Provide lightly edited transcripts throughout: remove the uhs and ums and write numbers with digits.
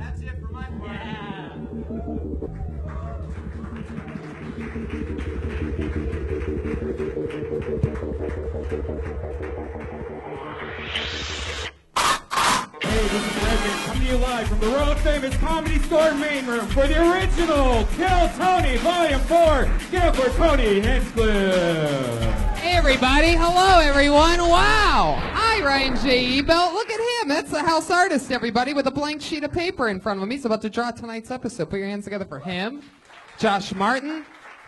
That's it for my part. Yeah. Hey, this is Redman coming to you live from the world famous Comedy Store main room for the original Kill Tony Volume 4. Get up for Tony Hinchcliffe. Hey everybody, hello everyone, wow! Hi Ryan J. Ebelt, look at him, that's the house artist everybody with a blank sheet of paper in front of him. He's about to draw tonight's episode. Put your hands together for him. Josh Martin,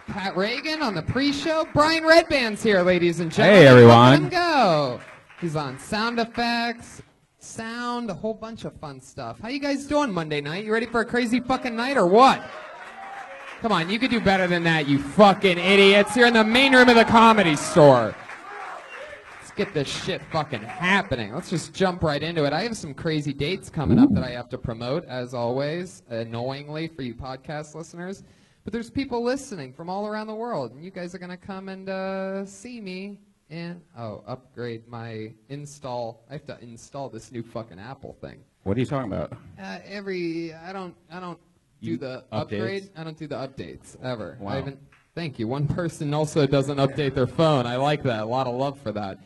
Pat Reagan on the pre-show. Brian Redband's here, ladies and gentlemen. Hey everyone. Let him go. He's on sound effects, sound, a whole bunch of fun stuff. How you guys doing Monday night? You ready for a crazy fucking night or what? Come on, you could do better than that, you fucking idiots. You're in the main room of the Comedy Store. Let's get this shit fucking happening. Let's just jump right into it. I have some crazy dates coming up that I have to promote, as always, annoyingly for you podcast listeners. But there's people listening from all around the world, and you guys are going to come and see me and, upgrade my install. I have to install this new fucking Apple thing. What are you talking about? I don't do the upgrade. I don't do the updates ever. Wow. Thank you. One person also doesn't update their phone. I like that. A lot of love for that.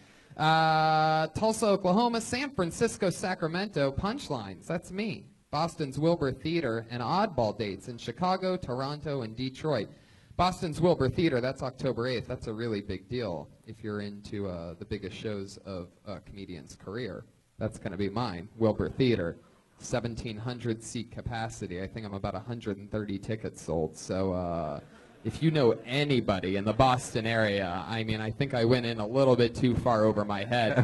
Tulsa, Oklahoma, San Francisco, Sacramento, Punchlines. That's me. Boston's Wilbur Theater and Oddball dates in Chicago, Toronto, and Detroit. Boston's Wilbur Theater, that's October 8th. That's a really big deal if you're into the biggest shows of a comedian's career. That's going to be mine, Wilbur Theater. 1,700 seat capacity. I think I'm about 130 tickets sold. So if you know anybody in the Boston area, I mean, I think I went in a little bit too far over my head.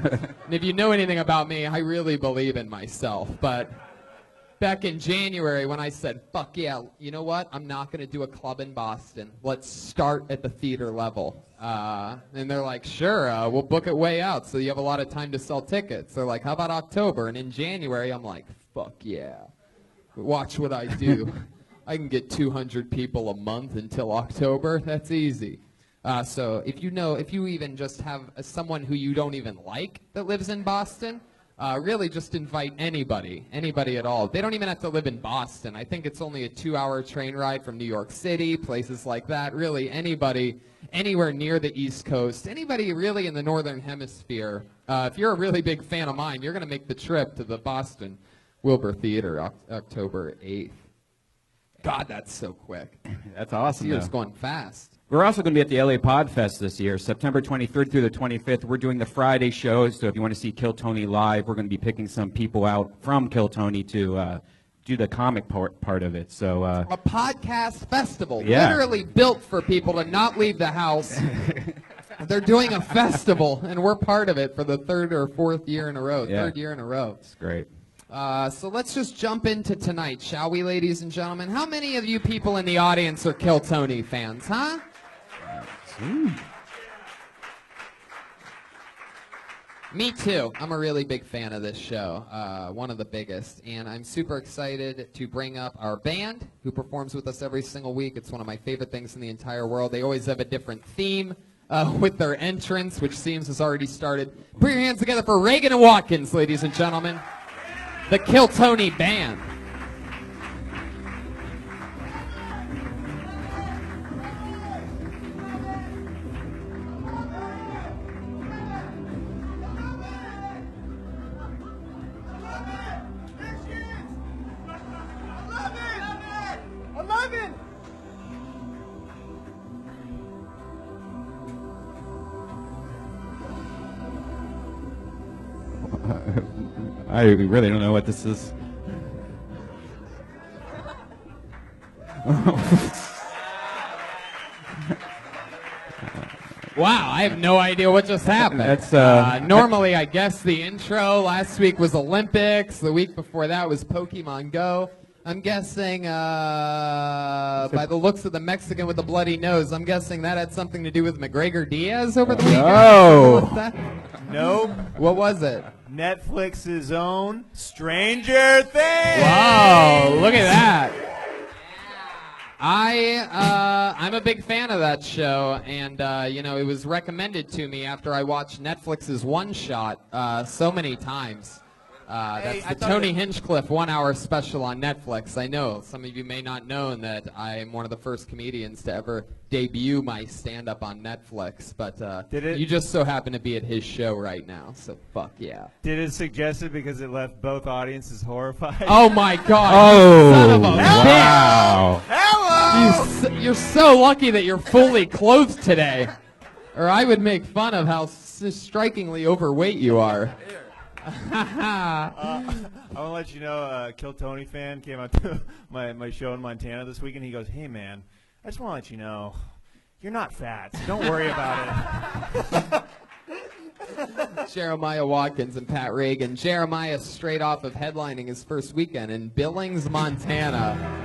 And if you know anything about me, I really believe in myself. But back in January when I said, fuck yeah, you know what? I'm not going to do a club in Boston. Let's start at the theater level. And they're like, sure, we'll book it way out so you have a lot of time to sell tickets. They're like, how about October? And in January, I'm like, fuck yeah. Watch what I do. I can get 200 people a month until October. That's easy. So if you even just have someone who you don't even like that lives in Boston, really just invite anybody at all. They don't even have to live in Boston. I think it's only a 2-hour train ride from New York City, places like that. Really, anybody, anywhere near the East Coast, anybody really in the Northern Hemisphere. If you're a really big fan of mine, you're going to make the trip to the Boston Wilbur Theater, October 8th. God, that's so quick. That's awesome. It's going fast. We're also going to be at the LA Podfest this year, September 23rd through the 25th. We're doing the Friday shows, so if you want to see Kill Tony live, we're going to be picking some people out from Kill Tony to do the comic part of it. So a podcast festival, yeah. Literally built for people to not leave the house. They're doing a festival, and we're part of it for the third year in a row. It's great. So let's just jump into tonight, shall we, ladies and gentlemen? How many of you people in the audience are Kill Tony fans, huh? Me too. I'm a really big fan of this show, one of the biggest, and I'm super excited to bring up our band, who performs with us every single week. It's one of my favorite things in the entire world. They always have a different theme with their entrance, which seems has already started. Put your hands together for Reagan and Watkins, ladies and gentlemen. The Kill Tony Band. I really don't know what this is. Wow, I have no idea what just happened. That's normally, I guess the intro last week was Olympics. The week before that was Pokemon Go. I'm guessing, by the looks of the Mexican with the bloody nose, I'm guessing that had something to do with McGregor Diaz over the weekend. No. Nope. What was it? Netflix's own Stranger Things. Wow, look at that. I'm a big fan of that show, and it was recommended to me after I watched Netflix's One Shot so many times. That's the Tony Hinchcliffe 1 hour special on Netflix. I know some of you may not know that I am one of the first comedians to ever debut my stand-up on Netflix, but you just so happen to be at his show right now, so fuck yeah. Did it suggest it because it left both audiences horrified? Oh my god, Oh, you son of a wow. bitch! You're so lucky that you're fully clothed today, or I would make fun of how strikingly overweight you are. I want to let you know, Kill Tony fan came out to my show in Montana this weekend. He goes, "Hey man, I just want to let you know, you're not fat. So don't worry about it." Jeremiah Watkins and Pat Reagan. Jeremiah straight off of headlining his first weekend in Billings, Montana.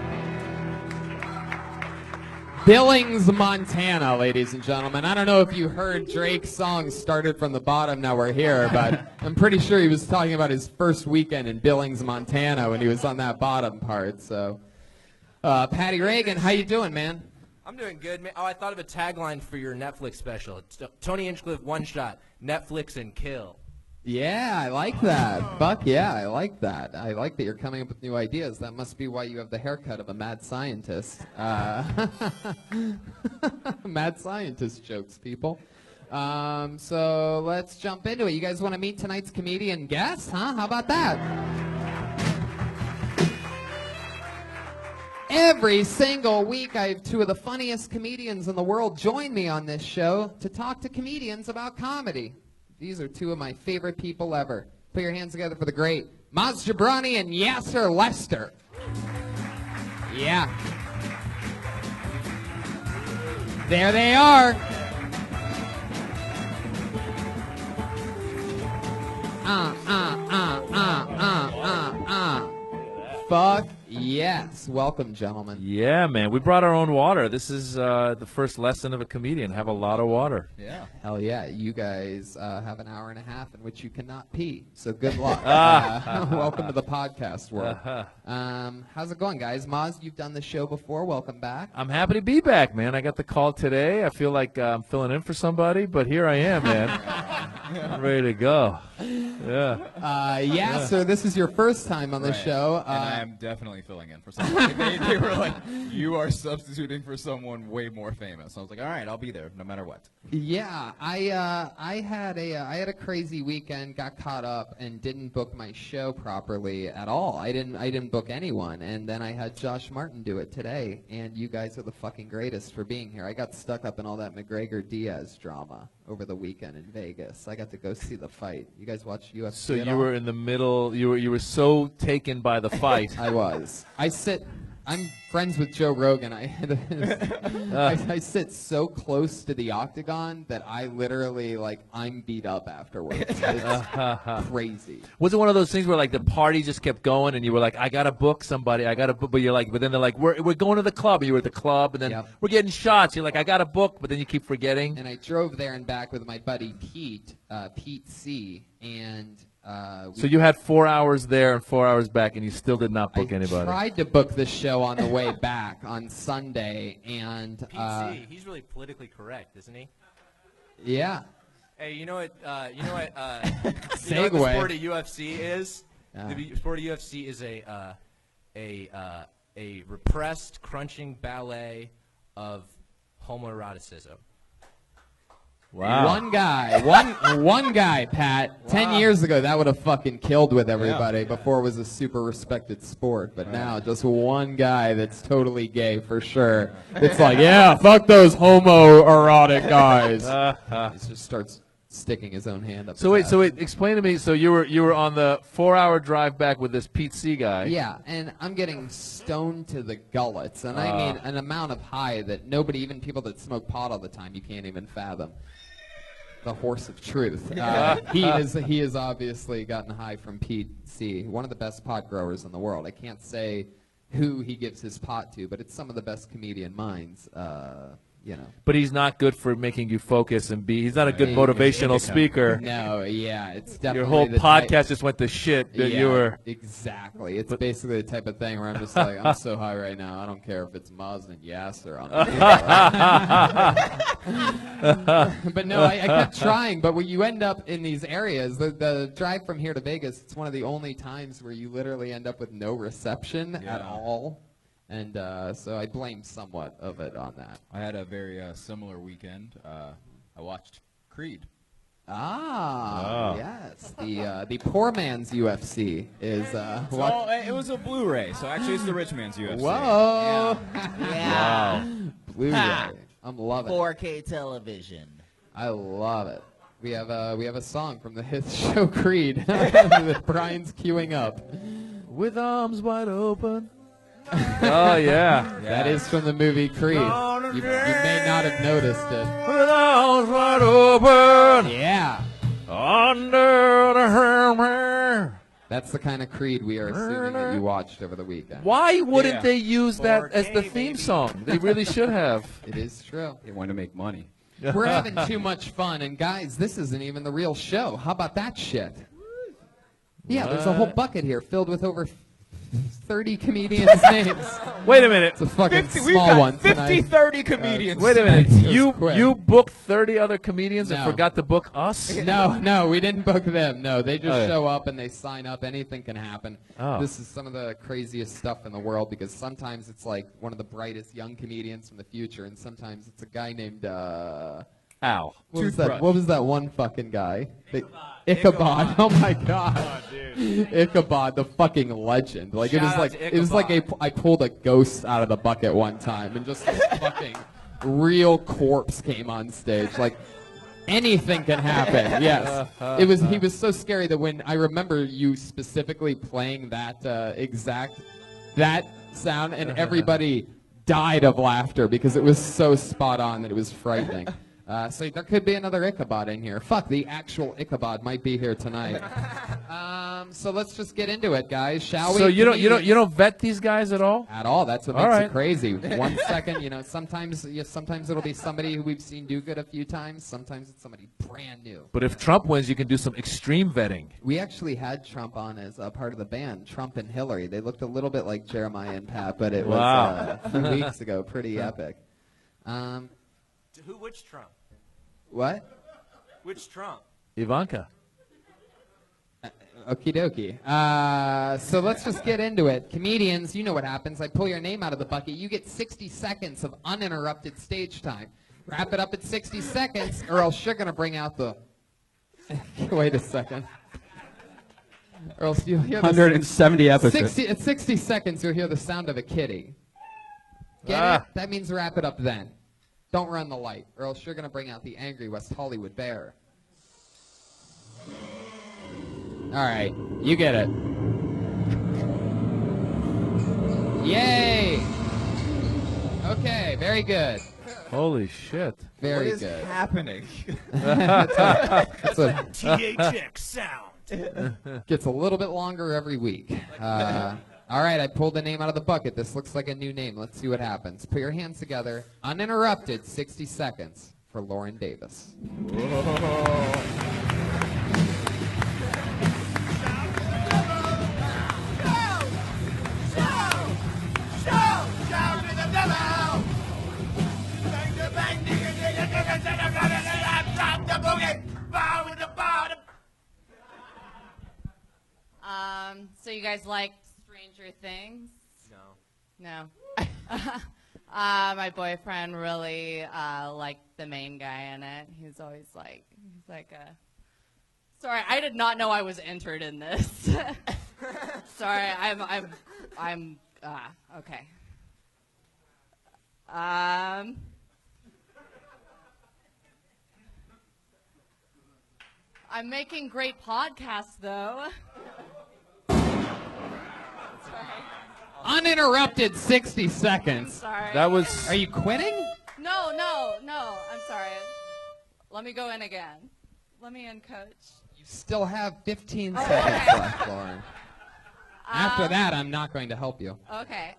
Billings, Montana, ladies and gentlemen. I don't know if you heard Drake's song Started from the Bottom, Now We're Here, but I'm pretty sure he was talking about his first weekend in Billings, Montana when he was on that bottom part. So, Patty Reagan, how you doing, man? I'm doing good, man. Oh, I thought of a tagline for your Netflix special. It's Tony Hinchcliffe, one shot, Netflix and kill. Yeah, I like that. Fuck yeah, I like that. I like that you're coming up with new ideas. That must be why you have the haircut of a mad scientist. Mad scientist jokes, people. So let's jump into it. You guys want to meet tonight's comedian guest, huh? How about that? Every single week, I have two of the funniest comedians in the world join me on this show to talk to comedians about comedy. These are two of my favorite people ever. Put your hands together for the great Maz Jobrani and Yassir Lester. Yeah. There they are. Fuck yes. Welcome, gentlemen. Yeah, man. We brought our own water. This is the first lesson of a comedian. Have a lot of water. Yeah. Hell yeah. You guys have an hour and a half in which you cannot pee. So good luck. Welcome to the podcast world. How's it going, guys? Maz, you've done the show before. Welcome back. I'm happy to be back, man. I got the call today. I feel like I'm filling in for somebody, but here I am, man. I'm ready to go. Yeah. So this is your first time on the show. And I am definitely filling in for someone. They were like, you are substituting for someone way more famous. I was like, all right, I'll be there no matter what. Yeah, I had a crazy weekend, got caught up, and didn't book my show properly at all. I didn't book anyone, and then I had Josh Martin do it today, and you guys are the fucking greatest for being here. I got stuck up in all that McGregor-Diaz drama over the weekend in Vegas. I got to go see the fight. You guys watch UFC So at you all? were in the middle. You were so taken by the fight. I was. I'm friends with Joe Rogan. I sit so close to the octagon that I literally, I'm beat up afterwards. It's crazy. Was it one of those things where, like, the party just kept going and you were like, I got to book somebody, but you're like, but then they're like, we're going to the club. And you were at the club, and then we're getting shots. You're like, I got to book, but then you keep forgetting. And I drove there and back with my buddy Pete C, and... so you had 4 hours there and 4 hours back, and you still did not book anybody. I tried to book the show on the way back on Sunday, and Pete C, he's really politically correct, isn't he? Yeah. Hey, you know what? You know what Segue. the sport of UFC is? The sport of UFC is a repressed, crunching ballet of homoeroticism. Wow. One guy, Pat. 10 years ago, that would have fucking killed with everybody before it was a super respected sport. But now, just one guy that's totally gay for sure. It's like, yeah, fuck those homoerotic guys. He just starts sticking his own hand up. So wait, explain to me. So you were on the 4 hour drive back with this Pete C guy. Yeah, and I'm getting stoned to the gullets, and I mean an amount of high that nobody, even people that smoke pot all the time, you can't even fathom. The horse of truth. He has obviously gotten high from Pete C, one of the best pot growers in the world. I can't say who he gives his pot to, but it's some of the best comedian minds. you know. But he's not good for making you focus and be. He's not a good motivational speaker. No, yeah, it's definitely Your whole the podcast just went to shit. That you were exactly. It's basically the type of thing where I'm just like, I'm so high right now. I don't care if it's Maz and Yassir on the But no, I kept trying. But when you end up in these areas, the drive from here to Vegas, it's one of the only times where you literally end up with no reception at all. And so I blame somewhat of it on that. I had a very similar weekend. I watched Creed. Yes. The poor man's UFC is Well, it was a Blu-ray, so actually it's the rich man's UFC. Whoa. Yeah. Blu-ray. I'm loving it. 4K television. I love it. We have a song from the hit show Creed that Brian's queuing up. with arms wide open. Oh yeah, that is from the movie Creed. You may not have noticed it. With arms wide open. Yeah. Under the hammer. That's the kind of Creed we are assuming that you watched over the weekend. Why wouldn't they use that as the theme song? They really should have. It is true. They want to make money. We're having too much fun, and guys, this isn't even the real show. How about that shit? Yeah, there's a whole bucket here filled with over 30 comedians' names. Wait a minute. It's a fucking small one 30 comedians. Wait a minute. Quick. You booked 30 other comedians and No. forgot to book us? No, we didn't book them. No, they just show up and they sign up. Anything can happen. Oh. This is some of the craziest stuff in the world because sometimes it's like one of the brightest young comedians from the future, and sometimes it's a guy named Ow. What was that one fucking guy? Ichabod. Oh my god. Ichabod, the fucking legend. Like Shout out to it was like I pulled a ghost out of the bucket one time and just this fucking real corpse came on stage. Like anything can happen. Yes. He was so scary that when I remember you specifically playing that that sound and everybody died of laughter because it was so spot on that it was frightening. So there could be another Ichabod in here. Fuck, the actual Ichabod might be here tonight. So let's just get into it, guys, shall we? So you don't vet these guys at all? At all. That's what makes it crazy. 1 second, sometimes it'll be somebody who we've seen do good a few times. Sometimes it's somebody brand new. But if Trump wins, you can do some extreme vetting. We actually had Trump on as a part of the band, Trump and Hillary. They looked a little bit like Jeremiah and Pat, but it was a few weeks ago. Pretty epic. Which Trump? What? Which Trump? Ivanka. Okie dokie. So let's just get into it. Comedians, you know what happens. I pull your name out of the bucket. You get 60 seconds of uninterrupted stage time. Wrap it up at 60 seconds, or else you're going to bring out the... Wait a second. Or else you'll hear 170 episodes. At 60 seconds, you'll hear the sound of a kitty. Get it? That means wrap it up then. Don't run the light, or else you're going to bring out the angry West Hollywood bear. All right, you get it. Yay! Okay, very good. Holy shit. Very What is good. happening? It's a, THX sound. gets a little bit longer every week. All right, I pulled the name out of the bucket. This looks like a new name. Let's see what happens. Put your hands together. Uninterrupted, 60 seconds for Lauren Davis. So you guys like Stranger Things? No. My boyfriend really liked the main guy in it. He's always like a... Sorry, I did not know I was entered in this. Sorry, I'm okay. I'm making great podcasts, though. Uninterrupted 60 seconds. Sorry. That was. Are you quitting? No. I'm sorry. Let me go in again. Let me in, Coach. You still have 15 seconds left, Lauren. After that, I'm not going to help you. Okay.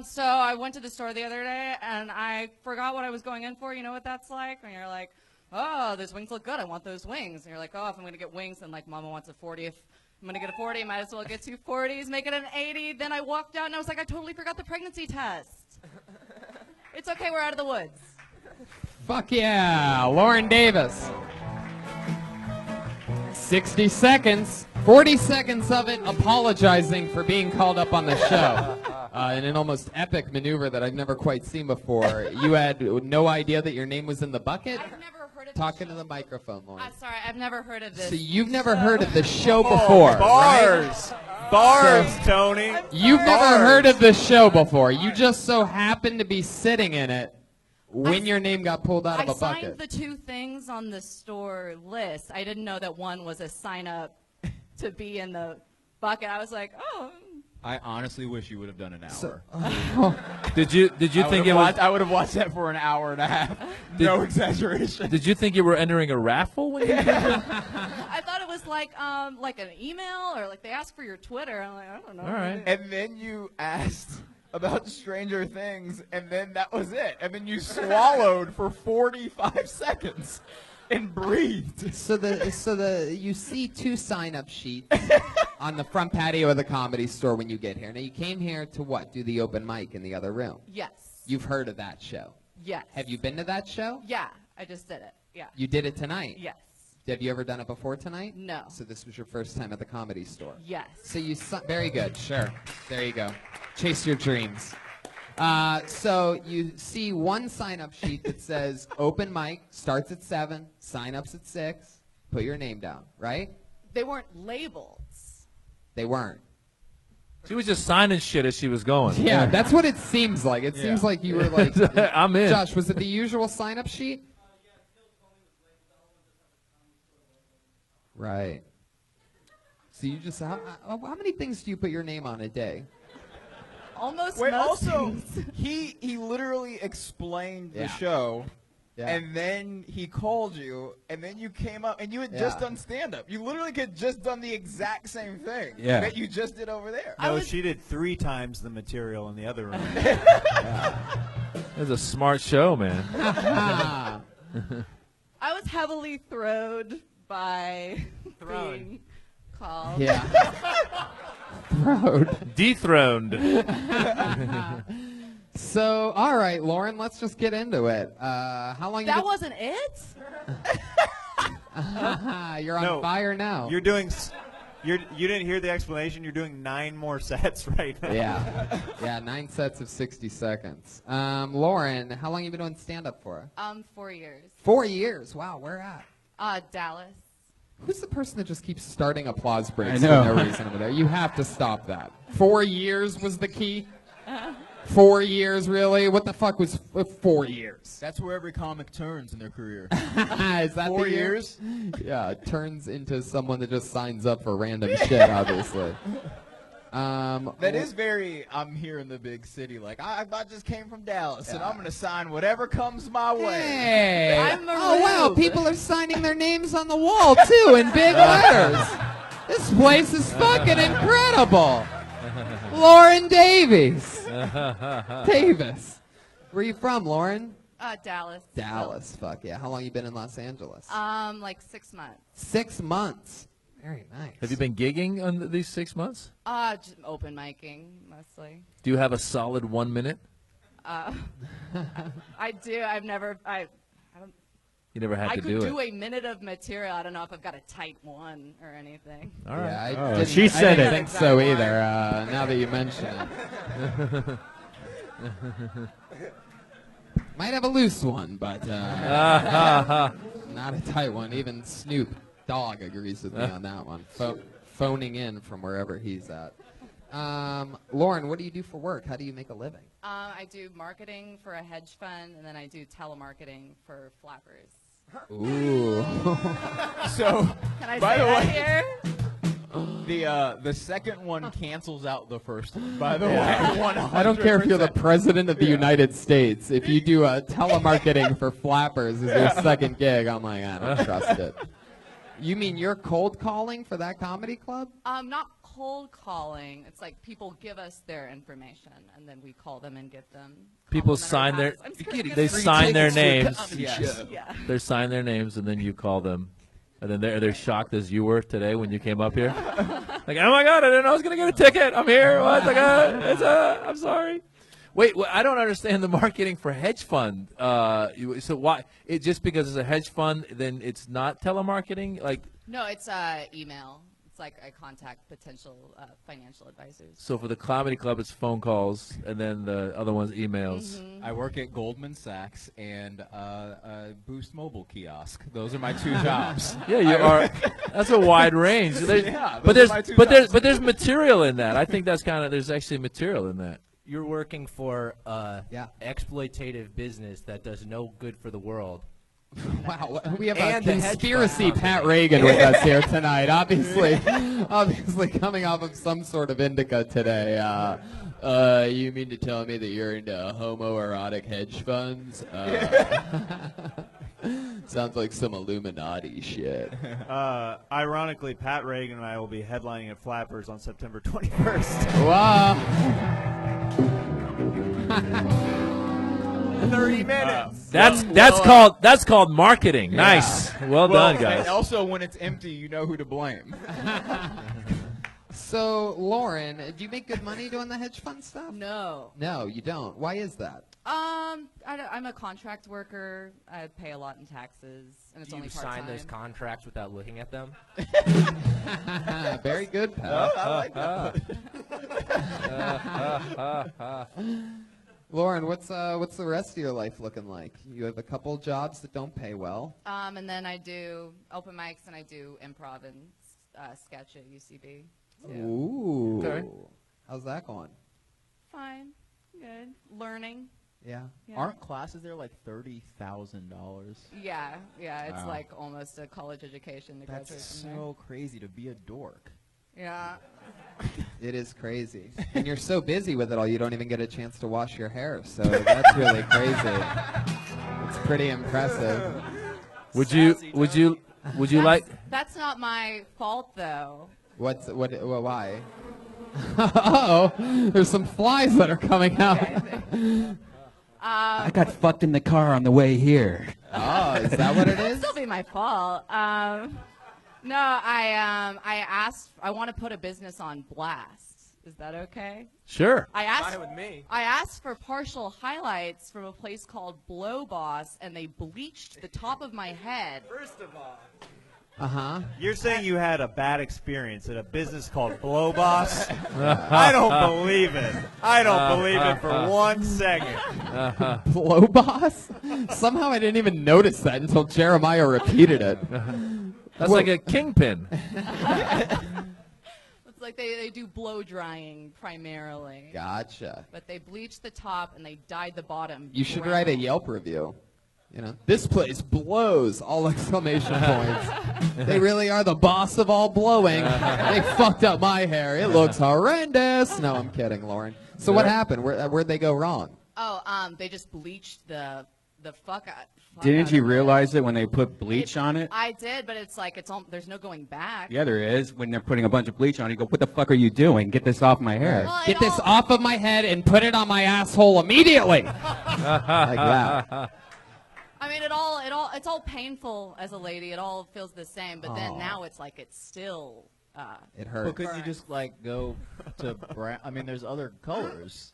So I went to the store the other day, and I forgot what I was going in for. You know what that's like? When you're like, oh, those wings look good. I want those wings. And you're like, oh, if I'm going to get wings, then, like, Mama wants a 40. If I'm going to get a 40, might as well get 2 40s, make it an 80. Then I walked out, and I was like, I totally forgot the pregnancy test. It's okay. We're out of the woods. Fuck yeah. Lauren Davis. 60 seconds. 40 seconds of it apologizing for being called up on the show in an almost epic maneuver that I've never quite seen before. You had no idea that your name was in the bucket? I've never heard of Talking to the microphone, Lauren. Sorry, I've never heard of this. So you've never heard of the show before, Bars. right? Bars, Tony. You've never heard of the show before. You just so happened to be sitting in it when your name got pulled out of a I bucket. signed the 2 things on the store list. I didn't know that one was a sign up to be in the bucket. I was like, oh. I honestly wish you would have done an hour. So, Did you think it was? I would have watched that for an hour and a half. No exaggeration. Did you think you were entering a raffle when you did that? I thought it was like an email or like they asked for your Twitter. I'm like, I don't know. All right. And then you asked about Stranger Things, and then that was it. And then you swallowed for 45 seconds and breathed. So you see 2 sign-up sheets on the front patio of the Comedy Store when you get here. Now you came here to what? Do the open mic in the other room. Yes. You've heard of that show. Yes. Have you been to that show? Yeah, I just did it. Yeah. You did it tonight. Yes. Have you ever done it before tonight? No. So this was your first time at the Comedy Store. Yes. So very good. Sure. There you go. Chase your dreams. So you see one sign-up sheet that says open mic, starts at 7, sign-ups at 6, put your name down, right? They weren't labeled. They weren't. She was just signing shit as she was going. Yeah, that's what it seems like. It seems like you were like, I'm in. Josh, was it the usual sign-up sheet? Right. So you just, how many things do you put your name on a day? Almost Wait, most also, things. he literally explained the Yeah. show, Yeah. and then he called you, and then you came up, and you had just Yeah. done stand-up. You literally could just done the exact same thing Yeah. that you just did over there. No, she did 3 times the material in the other room. That's a smart show, man. I was heavily throwed by Thrown. being called. Yeah. Road. Dethroned. So, all right, Lauren, let's just get into it. How long? That wasn't it? You're on No, fire now. You're doing. You didn't hear the explanation. You're doing 9 more sets right now. Yeah, 9 sets of 60 seconds. Lauren, how long you been doing stand-up for? 4 years. 4 years. Wow, where at? Dallas. Who's the person that just keeps starting applause breaks I know. for no reason over there? You have to stop that. 4 years was the key? 4 years, really? What the fuck was 4 years? That's where every comic turns in their career. Is that 4 the year? years? Yeah, it turns into someone that just signs up for random shit, obviously. That is very, I'm here in the big city. Like, I just came from Dallas, and I'm going to sign whatever comes my way. Hey! I'm Oh, wow, marooned. people are signing their names on the wall, too, in big letters. This place is fucking incredible. Lauren Davies. Davis. Where you from, Lauren? Dallas. Dallas, fuck yeah. How long you been in Los Angeles? Like 6 months. 6 months. Very nice. Have you been gigging on these 6 months? Just open micing mostly. Do you have a solid 1 minute? I do. I don't. You never had I to could do do it. a minute of material. I don't know if I've got a tight one or anything. All right. Yeah, All right. didn't- She said I didn't it. think so either, now that you mention it. Might have a loose one, but not a tight one. Even Snoop Dogg agrees with me on that one. Phoning in from wherever he's at. Lauren, what do you do for work? How do you make a living? I do marketing for a hedge fund, and then I do telemarketing for flappers. Ooh. So, Can I by say the that way, here? the second one cancels out the first one. By the way, I don't care if you're the 100%. president of the United States. If you do telemarketing for flappers as your second gig, I'm like, I don't trust it. You mean you're cold calling for that comedy club? Not cold calling. It's like people give us their information, and then we call them and give them. People sign their. They sign their names. Yes. Yeah. They sign their names, and then you call them, and then they're shocked as you were today when you came up here. Like, oh my God, I didn't know I was gonna get a ticket. I'm here. What? Like, I'm sorry. Wait, I don't understand the marketing for hedge fund. So why? It just because it's a hedge fund, then it's not telemarketing? Like, No, it's email. It's like I contact potential financial advisors. so for the comedy club, it's phone calls, and then the other one's emails. I work at Goldman Sachs and a Boost mobile kiosk. Those are my 2 jobs. Yeah, you are. That's a wide range. Yeah, but those are my two jobs. there's material in that. I think that's kind of there's actually material in that. You're working for exploitative business that does no good for the world. Wow, we have And a the hedge conspiracy fund Pat company. Reagan with us here tonight. Obviously coming off of some sort of indica today. You mean to tell me that you're into homoerotic hedge funds? Sounds like some Illuminati shit. Ironically, Pat Reagan and I will be headlining at Flappers on September 21st. Wow. 30 minutes. That's called marketing. Nice. Well done, guys. And also, when it's empty, you know who to blame. So, Lauren, do you make good money doing the hedge fund stuff? No. No, you don't. Why is that? I'm a contract worker. I pay a lot in taxes, and it's Do only you part-time. sign those contracts without looking at them? Very good, Pat. Oh, I like that. Lauren, what's the rest of your life looking like? You have a couple jobs that don't pay well. And then I do open mics, and I do improv and sketch at UCB. too. Ooh. Okay. How's that going? Fine. Good. Learning. Yeah. Yeah. Aren't classes there like $30,000? Yeah. It's Wow. like almost a college education to That's graduate from so crazy to be a dork. there. Yeah. It is crazy. And you're so busy with it all, you don't even get a chance to wash your hair. So that's really crazy. It's pretty impressive. Would you like? That's not my fault, though. Why? Uh-oh. There's some flies that are coming out. I got fucked in the car on the way here. Oh, is that what it It'd is? still be my fault. No, I want to put a business on blast. Is that okay? Sure. Fine with me. I asked for partial highlights from a place called Blow Boss, and they bleached the top of my head. First of all, Uh-huh. You're saying you had a bad experience at a business called Blow Boss? I don't believe it. I don't believe it for 1 second. Blow Boss? Somehow I didn't even notice that until Jeremiah repeated it. That's like a kingpin. It's like they do blow drying primarily. Gotcha. But they bleached the top and they dyed the bottom. You should brown. write a Yelp review. You know, this place blows! All exclamation points. They really are the boss of all blowing. They fucked up my hair. It looks horrendous. No, I'm kidding, Lauren. So what happened? Where'd they go wrong? Oh, they just bleached the fuck out. Didn't you realize it when they put bleach on it? I did, but it's like there's no going back. Yeah, there is. When they're putting a bunch of bleach on it, you go, what the fuck are you doing? Get this off my hair. Well, Get this off of my head and put it on my asshole immediately. Like that. I mean, it's all painful as a lady. It all feels the same, but then now it's like it's still. It Well, hurts. couldn't you just like go to brown? I mean, there's other colors.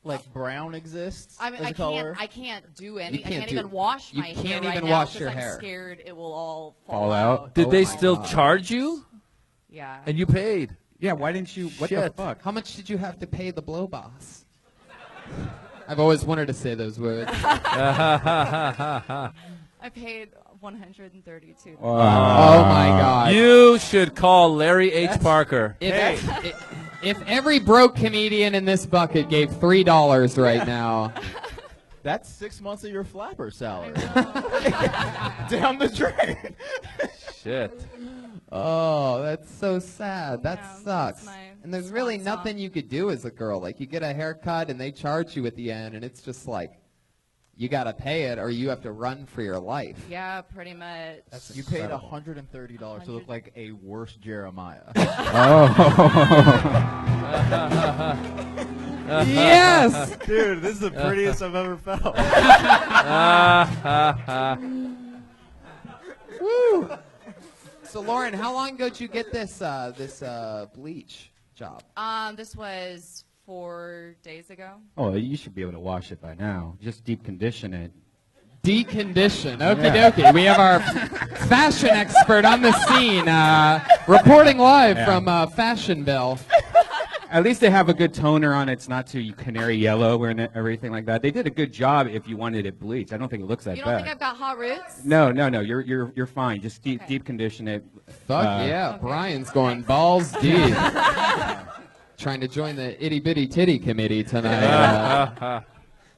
Like brown exists I mean, as a color. I can't do any. You I can't can't do- even wash you my can't hair right even now wash 'cause your I'm hair. scared it will all Fall out? Did Oh they my still God. charge you? Yeah. And you paid? Yeah, why didn't you? What the Shit. fuck? How much did you have to pay the blow boss? I've always wanted to say those words. I paid $132. Oh my God. You should call Larry H. Parker. If every broke comedian in this bucket gave $3 right now. That's 6 months of your flapper salary. Down the drain. Shit. Oh, that's so sad. That Yeah, sucks. that's my And there's really swan song. nothing you could do as a girl. Like, you get a haircut and they charge you at the end, and it's just like, you got to pay it or you have to run for your life. Yeah, pretty much. You paid $130 to look like a worse Jeremiah. Yes! Dude, this is the prettiest I've ever felt. Woo! So, Lauren, how long ago did you get this bleach job? This was 4 days ago. Oh, you should be able to wash it by now. Just deep condition it. Decondition. Okie dokie. We have our fashion expert on the scene, reporting live from Fashionville. At least they have a good toner on it. It's not too canary yellow and everything like that. They did a good job if you wanted it bleached. I don't think it looks that You bad. don't think I've got hot roots? No. You're fine. Just deep condition it. Fuck yeah. Brian's going balls deep. Trying to join the itty bitty titty committee tonight.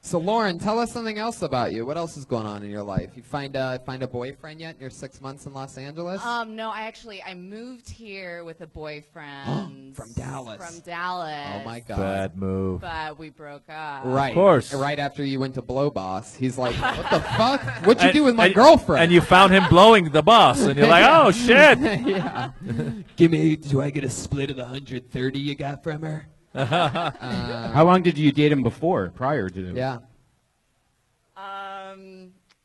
So Lauren, tell us something else about you. What else is going on in your life? You find a boyfriend yet in your 6 months in Los Angeles? No, I moved here with a boyfriend From Dallas. Oh my God. Bad move. But we broke up. Right. Of course. Right after you went to Blow Boss. He's like, what the fuck? What'd you do with my girlfriend? And you found him blowing the boss, and you're like, oh, shit. Yeah. Do I get a split of the 130 you got from her? How long did you date him prior to this? Yeah.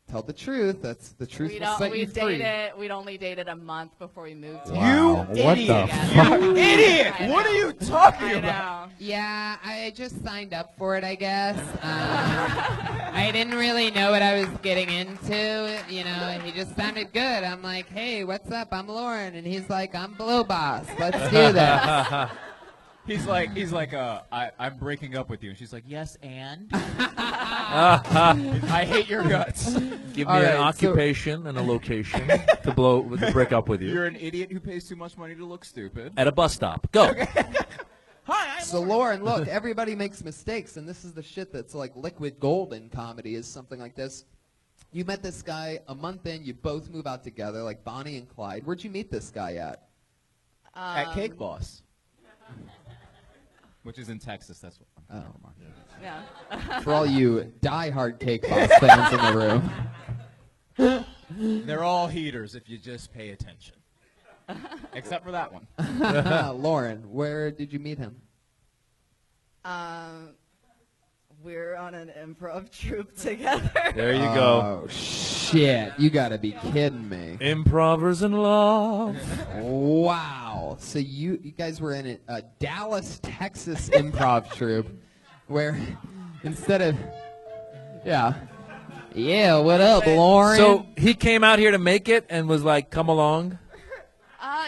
Tell the truth. That's the truth. Will set you free. We'd only dated a month before we moved here. Wow. You idiot! You idiot! What are you talking about? Yeah, I just signed up for it, I guess. I didn't really know what I was getting into. You know, he just sounded good. I'm like, hey, what's up? I'm Lauren. And he's like, I'm Blow Boss. Let's do this. He's like, I'm breaking up with you. And she's like, yes, and? I hate your guts. Give me an occupation and a location to break up with you. You're an idiot who pays too much money to look stupid. At a bus stop. Go. Hi, So Lauren, look, everybody makes mistakes, and this is the shit that's like liquid gold in comedy is something like this. You met this guy a month in, you both move out together, like Bonnie and Clyde. Where'd you meet this guy at? At Cake Boss. Which is in Texas, that's what. Oh. Yeah. For all you die-hard Cake Boss fans in the room. They're all heaters if you just pay attention. Except for that one. Lauren, where did you meet him? We're on an improv troupe together. There you go. Oh, shit. You gotta be kidding me. Improvers in love. Wow. So you guys were in a Dallas, Texas improv troupe where instead of... Yeah. Yeah, what up, Lauren? So he came out here to make it and was like, come along?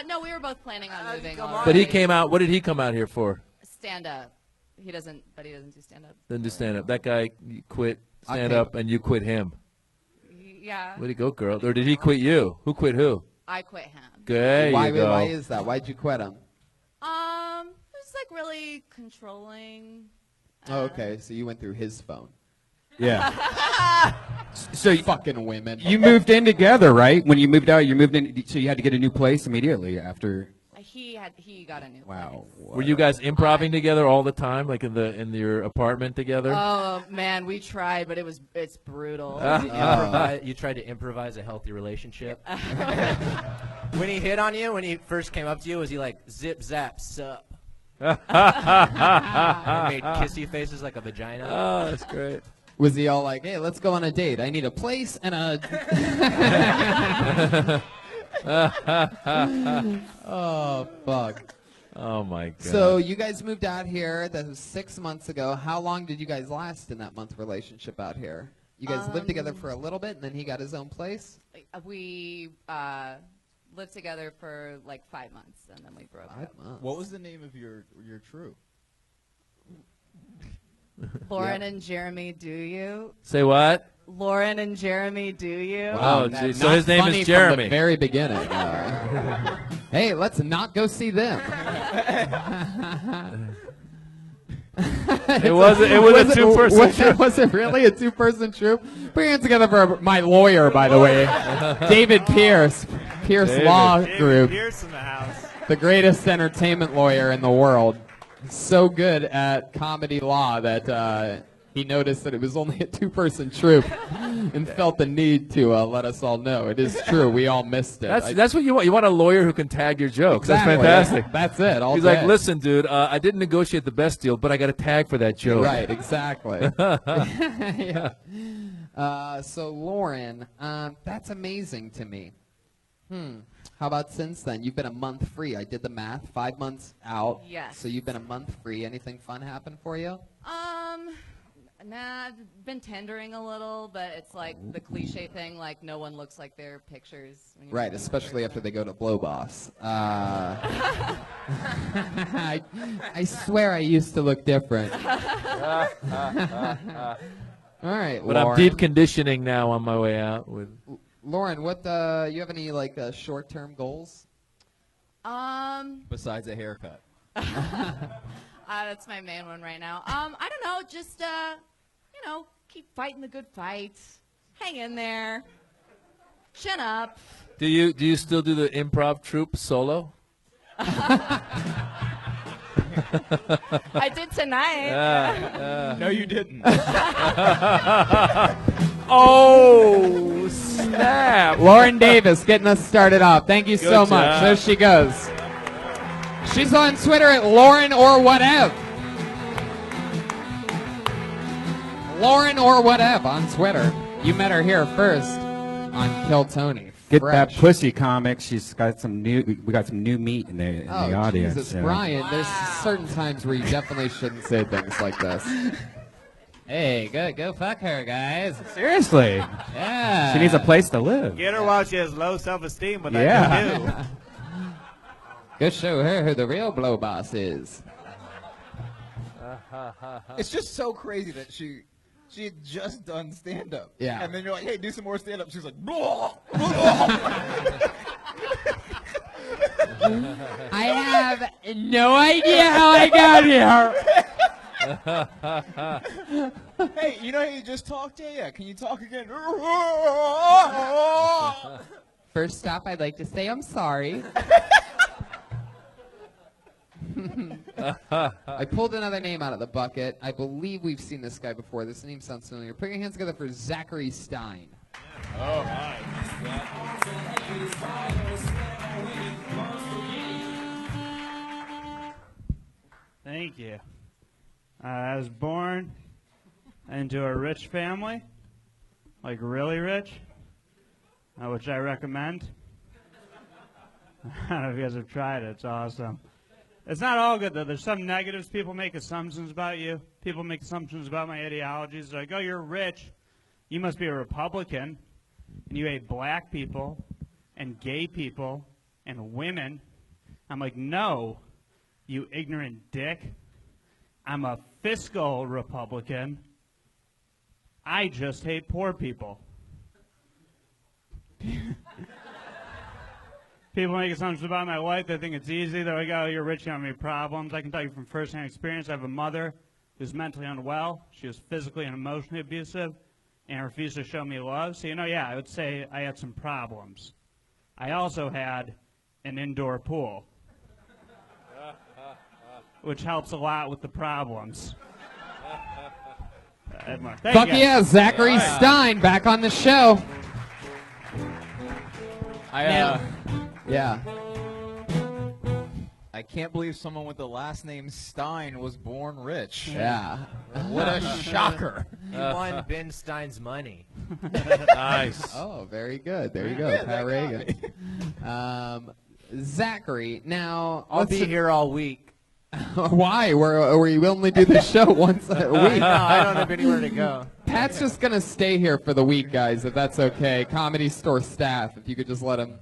No, we were both planning on moving But he came out, what did he come out here for? Stand up. He doesn't do stand up. Didn't do stand up. That guy quit stand up and you quit him. Yeah. Where'd he go, girl? Or did he quit you? Who quit who? I quit him. There you go. Why is that? Why'd you quit him? It was like really controlling. Oh, okay. So you went through his phone. Yeah. So fucking women. You moved in together, right? When you moved out, you moved in. So you had to get a new place immediately after. He got a new Wow. Were you guys improvising together all the time, like in your apartment together? Oh man, we tried, but it's brutal. You tried to improvise a healthy relationship. When he hit on you, when he first came up to you, was he like zip zap sup? And made kissy faces like a vagina. Oh, that's great. Was he all like, hey, let's go on a date. I need a place and a... Oh, fuck. Oh, my God. So you guys moved out here. That was 6 months ago. How long did you guys last in that month relationship out here? You guys lived together for a little bit, and then he got his own place? We lived together for like 5 months, and then we broke up. 5 months. What was the name of your troupe? Lauren and Jeremy, do you? Say what? Lauren and Jeremy, do you? Wow, geez. So his name is Jeremy. From the very beginning. Hey, let's not go see them. It was a two-person troupe. Was it really a two-person troupe? Put your hands together for my lawyer, by the way, David Pierce, Law Group. Pierce in the house. The greatest entertainment lawyer in the world. So good at comedy law that he noticed that it was only a 2-person troupe and felt the need to let us all know. It is true. We all missed it. That's what you want. You want a lawyer who can tag your jokes. Exactly. That's fantastic. That's it. All He's day. like, listen, dude, I didn't negotiate the best deal, but I got a tag for that joke. Right, exactly. Yeah. So, Lauren, that's amazing to me. How about since then? You've been a month free. I did the math. 5 months out. Yes. So you've been a month free. Anything fun happen for you? Nah, I've been tendering a little, but it's like the cliche thing, like no one looks like their pictures. When you're Right, especially after they go to Blow Boss. I swear I used to look different. All right, But Lauren. I'm deep conditioning now on my way out. With Lauren, what you have any like short-term goals? Besides a haircut. That's my main one right now. I don't know, just keep fighting the good fight. Hang in there. Chin up. do you still do the improv troupe solo? I did tonight. No, you didn't. Oh, snap. Lauren Davis getting us started off. Thank you so Good much. job. There she goes. She's on Twitter at Lauren or whatever. Lauren or whatever on Twitter. You met her here first on Kill Tony. Get Fresh. that pussy comic. She's got some new. We got some new meat in the audience. Jesus, yeah. Brian. There's certain times where you definitely shouldn't say things like this. Hey, go fuck her, guys. Seriously. Yeah. She needs a place to live. Get her while she has low self-esteem, but Yeah. that can do. Go show her who the real blow boss is. It's just so crazy that she had just done stand-up. Yeah. And then you're like, hey, do some more stand-up. She's like, blah, blah. I have no idea how I got here. Hey, you know how you just talked? Yeah. Can you talk again? First off, I'd like to say I'm sorry. I pulled another name out of the bucket. I believe we've seen this guy before. This name sounds familiar. Put your hands together for Zachary Stein. Oh, my. Thank you. I was born into a rich family, like really rich, which I recommend. I don't know if you guys have tried it. It's awesome. It's not all good, though. There's some negatives. People make assumptions about you. People make assumptions about my ideologies. They're like, oh, you're rich. You must be a Republican, and you hate black people and gay people and women. I'm like, no, you ignorant dick. I'm a fiscal Republican. I just hate poor people. People make assumptions about my life. They think it's easy. They're like, oh, you're rich, you don't have any problems. I can tell you from firsthand experience, I have a mother who's mentally unwell. She was physically and emotionally abusive and refused to show me love. So, yeah, I would say I had some problems. I also had an indoor pool, which helps a lot with the problems. Fuck yeah, Zachary Stein back on the show. Yeah. I can't believe someone with the last name Stein was born rich. Yeah. What a shocker. He won Ben Stein's money. Nice. Oh, very good. There you go, Yeah, Pat that Reagan. Zachary, now I'll be here all week. Why? Where we only do the show once a week. No, I don't have anywhere to go. Pat's just gonna stay here for the week, guys, if that's okay. Comedy Store staff, if you could just let him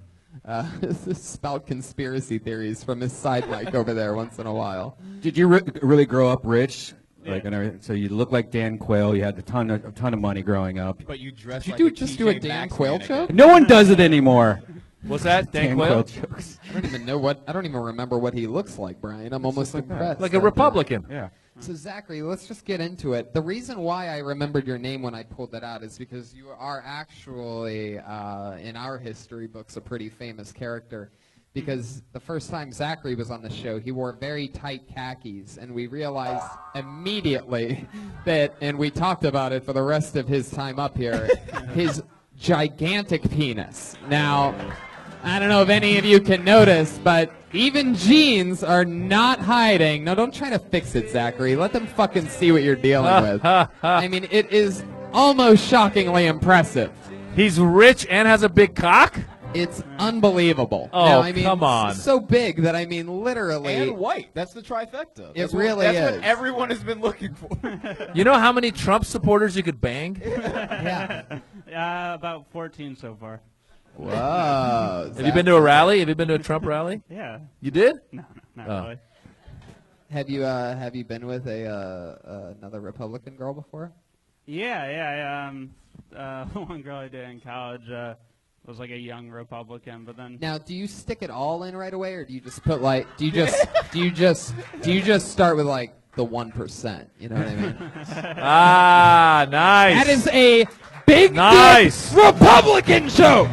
spout conspiracy theories from his side mic over there once in a while. Did you really grow up rich? Like, and everything? So you look like Dan Quayle. You had a ton of money growing up. But you dress Did like you a just do a TJ Dan Maxx Quayle mannequin. joke? No one does it anymore. What's that? Dan Quayle? jokes. I don't even know I don't even remember what he looks like, Brian. I'm almost impressed. Like a Republican. Yeah. So Zachary, let's just get into it. The reason why I remembered your name when I pulled that out is because you are actually, in our history books, a pretty famous character. because the first time Zachary was on the show, he wore very tight khakis, and we realized immediately that, and we talked about it for the rest of his time up here, his gigantic penis. Now, I don't know if any of you can notice, but even jeans are not hiding. No, don't try to fix it, Zachary. Let them fucking see what you're dealing with. I mean, it is almost shockingly impressive. He's rich and has a big cock? It's unbelievable. Oh, now, I mean, come on. So big that, I mean, literally. And white. That's the trifecta. It really is. That's what everyone has been looking for. You know how many Trump supporters you could bang? Yeah. About 14 so far. Whoa. Have you been to a rally? Have you been to a Trump rally? Yeah. You did? No, not Oh. really. Have you been with another Republican girl before? Yeah. One girl I dated in college was like a young Republican, but then Now, do you stick it all in right away, or do you just put like do you just start with like the 1%? You know what I mean? Ah, nice. That is a big Nice. dick Republican joke.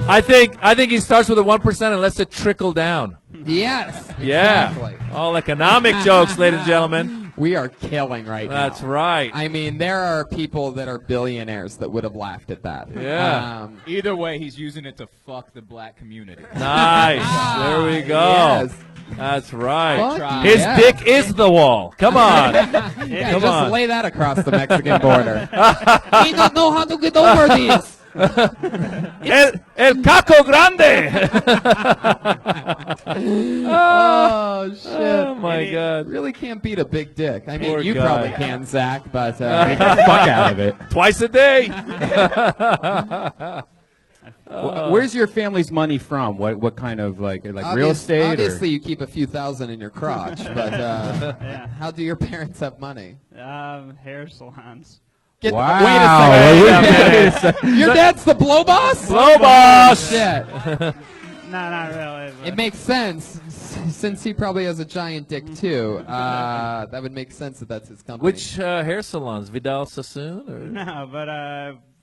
I think he starts with a 1% and lets it trickle down. Yes. Yeah. Exactly. All economic jokes, ladies and gentlemen. We are killing right now. That's right. I mean, there are people that are billionaires that would have laughed at that. Yeah. Either way, he's using it to fuck the black community. Nice. There we go. Yes. That's right. Fuck His yeah. dick is the wall. Come on. Yeah, Come just on. lay that across the Mexican border. We don't know how to get over this. El Caco Grande. Oh, shit. Oh, my God. Really can't beat a big dick. I mean, Poor you guy. probably can, Zach, but Get the fuck out of it. Twice a day. Where's your family's money from? What kind of like real estate? Obviously, or? you keep a few thousand in your crotch, but how do your parents have money? hair salons. Wow. Wait a second. Your dad's the blow boss? Blow boss. Shit. No, not really. It makes sense since he probably has a giant dick too. That would make sense that that's his company. Which hair salons? Vidal Sassoon? Or? No, but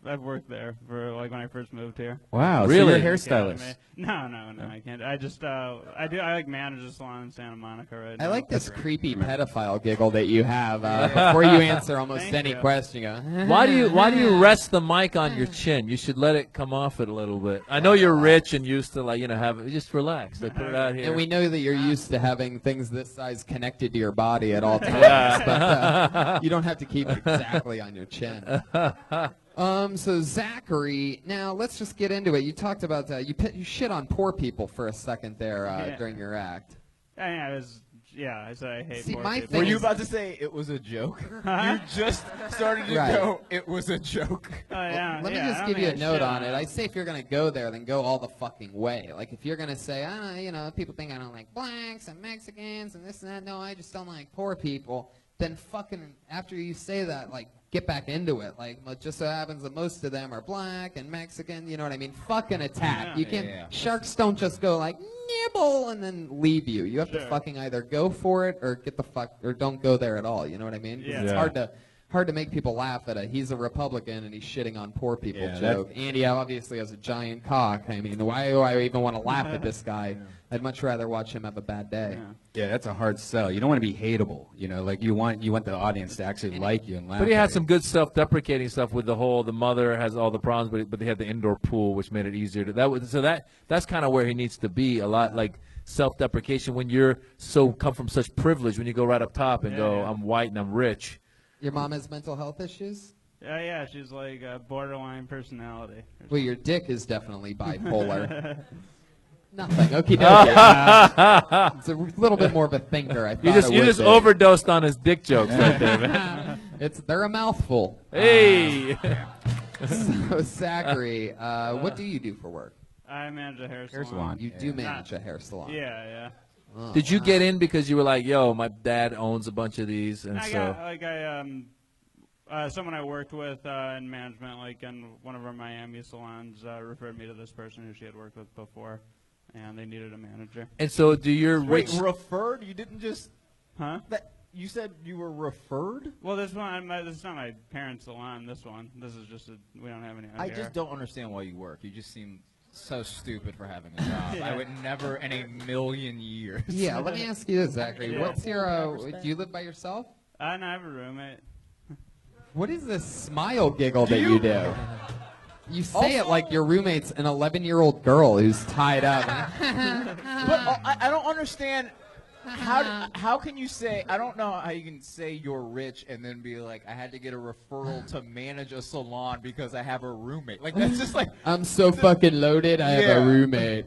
I've worked there for like when I first moved here. Wow. Really? So you're a hairstylist. No, I can't. I just I like manage a salon in Santa Monica right now. I like this creepy pedophile giggle that you have before you answer almost Thank any you. question. You go, Why do you rest the mic on your chin? You should let it come off it a little bit. I know you're rich and used to have it. Just relax. Like, put it out here. And we know that you're used to having things this size connected to your body at all times, Yeah. but you don't have to keep it exactly on your chin. So Zachary, now let's just get into it. You talked about you shit on poor people for a second there during your act. I said I hate See, poor my people. thing Were you is- about to say it was a joke? Huh? You just started to Right. go, it was a joke. Yeah, Let me yeah, I just don't give you a think I note shit on it. I say if you're going to go there, then go all the fucking way. Like if you're going to say, people think I don't like blacks and Mexicans and this and that. No, I just don't like poor people. Then fucking after you say that, like get back into it. Like it just so happens that most of them are black and Mexican. You know what I mean? Fucking attack. Yeah. You can't. Yeah. Sharks don't just go like nibble and then leave you. You have to Sure. fucking either go for it or get the fuck or don't go there at all. You know what I mean? 'Cause Yeah. it's Yeah. hard to make people laugh at he's a Republican and he's shitting on poor people Yeah, joke. Andy obviously has a giant cock. I mean, why do I even want to laugh at this guy? I'd much rather watch him have a bad day. Yeah. Yeah, that's a hard sell. You don't want to be hateable. Like you want the audience to actually like you and laugh. But he at had you. some good self-deprecating stuff with the mother has all the problems, but they had the indoor pool, which made it easier to that's kind of where he needs to be a lot, like self-deprecation when you're come from such privilege, when you go right up top and go, Yeah. I'm white and I'm rich. Your mom has mental health issues? Yeah, she's like a borderline personality. Well, your dick is definitely bipolar. Nothing. Okie dokie. It's a little bit more of a thinker. I thought You just overdosed on his dick jokes right there, man. They're a mouthful. Hey. So Zachary, what do you do for work? I manage a hair Hair salon. salon. You do manage a hair salon. Yeah. Oh, Did you wow. get in because you were like, yo, my dad owns a bunch of these, and someone I worked with in management, like in one of our Miami salons, referred me to this person who she had worked with before, and they needed a manager. And so do your Wait, rich? referred? You didn't just... Huh? you said you were referred? Well, this one, this is not my parents' salon. This one, this is just we don't have any. I just don't understand why you work. You just seem so stupid for having a job. Yeah. I would never in a million years. Yeah, let me ask you this, Zachary. Yeah. What's your? Do you live by yourself? No, I have a roommate. What is this smile giggle that you do? You say it like your roommate's an 11-year-old girl who's tied up. But I don't understand. How can you say, I don't know how you can say you're rich and then be like, I had to get a referral to manage a salon because I have a roommate. Like, that's just like. I'm so fucking loaded, I have a roommate.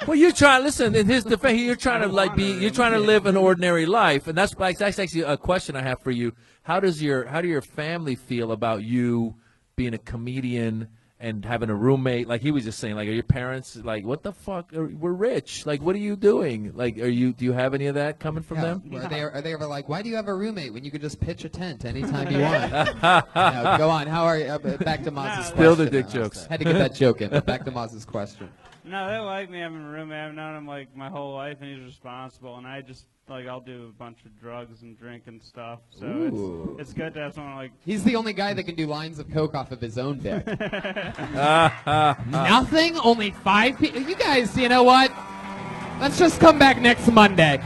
Well, you're trying. Listen, in his defense, you're trying to you're trying to live an ordinary life, and that's actually a question I have for you. How do your family feel about you being a comedian and having a roommate? Like he was just saying, like, are your parents like, what the fuck? We're rich. Like, what are you doing? Like, do you have any of that coming from them? Are they ever like, why do you have a roommate when you could just pitch a tent anytime you want? No, go on. How are you? Back to Maz's question. Still the dick jokes. Had to get that joke in, but back to Maz's question. No, they like me having a roommate. I've known him like my whole life, and he's responsible. And I just I'll do a bunch of drugs and drink and stuff. So it's good to have someone like. He's the only guy that can do lines of coke off of his own dick. Nothing. Only 5 people. You guys, you know what? Let's just come back next Monday.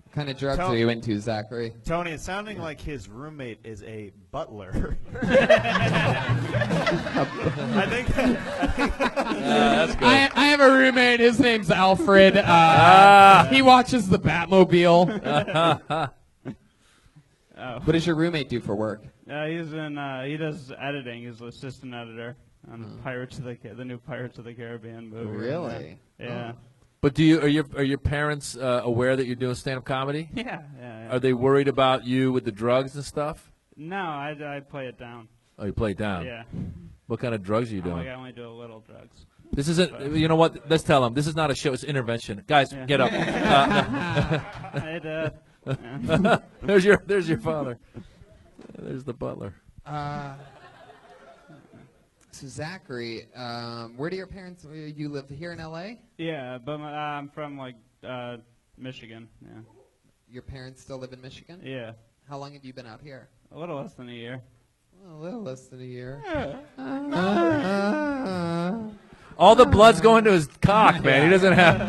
What kind of drugs are you into, Zachary? Tony, it's sounding like his roommate is a butler. I think that's good. I have a roommate. His name's Alfred. He watches the Batmobile. What does your roommate do for work? He's in. He does editing. He's the assistant editor on Pirates of the new Pirates of the Caribbean movie. Really? Yeah. But are your parents aware that you're doing stand-up comedy? Yeah. Are they worried about you with the drugs and stuff? No, I play it down. Oh, you play it down. Yeah. What kind of drugs are you doing? I only do a little drugs. This isn't. You know what? Let's tell them. This is not a show. It's intervention. Guys, get up. Hey, Dad. Yeah. There's your father. There's the butler. So Zachary, where do your parents? You live here in L.A.? Yeah, but I'm from Michigan. Yeah. Your parents still live in Michigan? Yeah. How long have you been out here? A little less than a year. A little less than a year. All the blood's going to his cock, man. He doesn't have.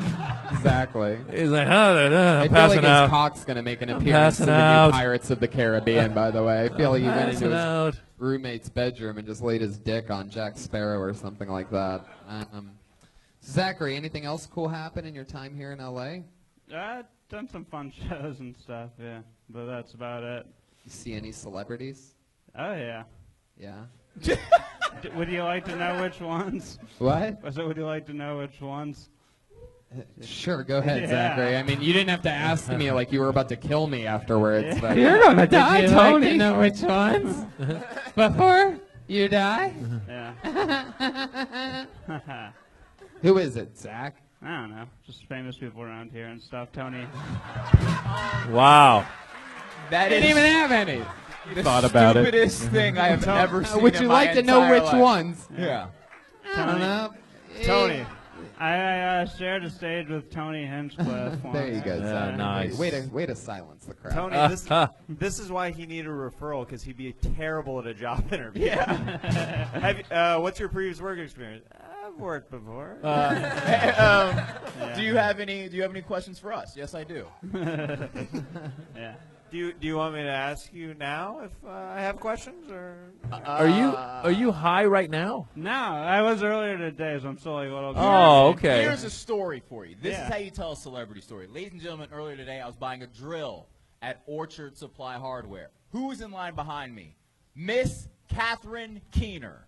Exactly. He's like, I feel passing like out. his cock's going to make an appearance in the new Pirates of the Caribbean, by the way. I feel like he went into his roommate's bedroom and just laid his dick on Jack Sparrow or something like that. Zachary, anything else cool happen in your time here in L.A.? I've done some fun shows and stuff, yeah. But that's about it. You see any celebrities? Oh, yeah. Yeah. Would you like to know which ones? What? So would you like to know which ones? Sure, go ahead, Yeah. Zachary. I mean, you didn't have to ask me like you were about to kill me afterwards. Yeah. But You're gonna die, Tony. Like to know which ones before you die? Yeah. Who is it, Zach? I don't know. Just famous people around here and stuff. Tony. Wow. That Didn't even have any. The Thought about it. stupidest thing I have ever seen. Would in you my like to know entire which life. ones? Yeah. I don't know. Tony. I shared a stage with Tony Hinchcliffe once. There you go, Zach. Nice. Way to silence the crowd. Tony, this is why he needed a referral, because he'd be terrible at a job interview. Yeah. What's your previous work experience? I've worked before. Do you have any questions for us? Yes, I do. Yeah. Do you want me to ask you now if I have questions, or Are you high right now? No, I was earlier today, so I'm still like a little. Oh, okay. Here's a story for you. This Yeah. is how you tell a celebrity story. Ladies and gentlemen, earlier today I was buying a drill at Orchard Supply Hardware. Who was in line behind me? Miss Catherine Keener.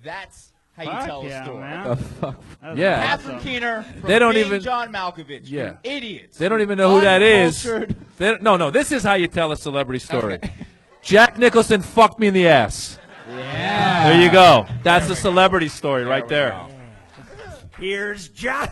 That's how you Fuck tell yeah, a story. man. Fuck. Yeah. Catherine Keener from They don't Big even- John Malkovich. Yeah. You idiots. They don't even know who that is. Uncultured. No. This is how you tell a celebrity story. Jack Nicholson fucked me in the ass. Yeah. There you go. That's a celebrity story right there. here's Johnny?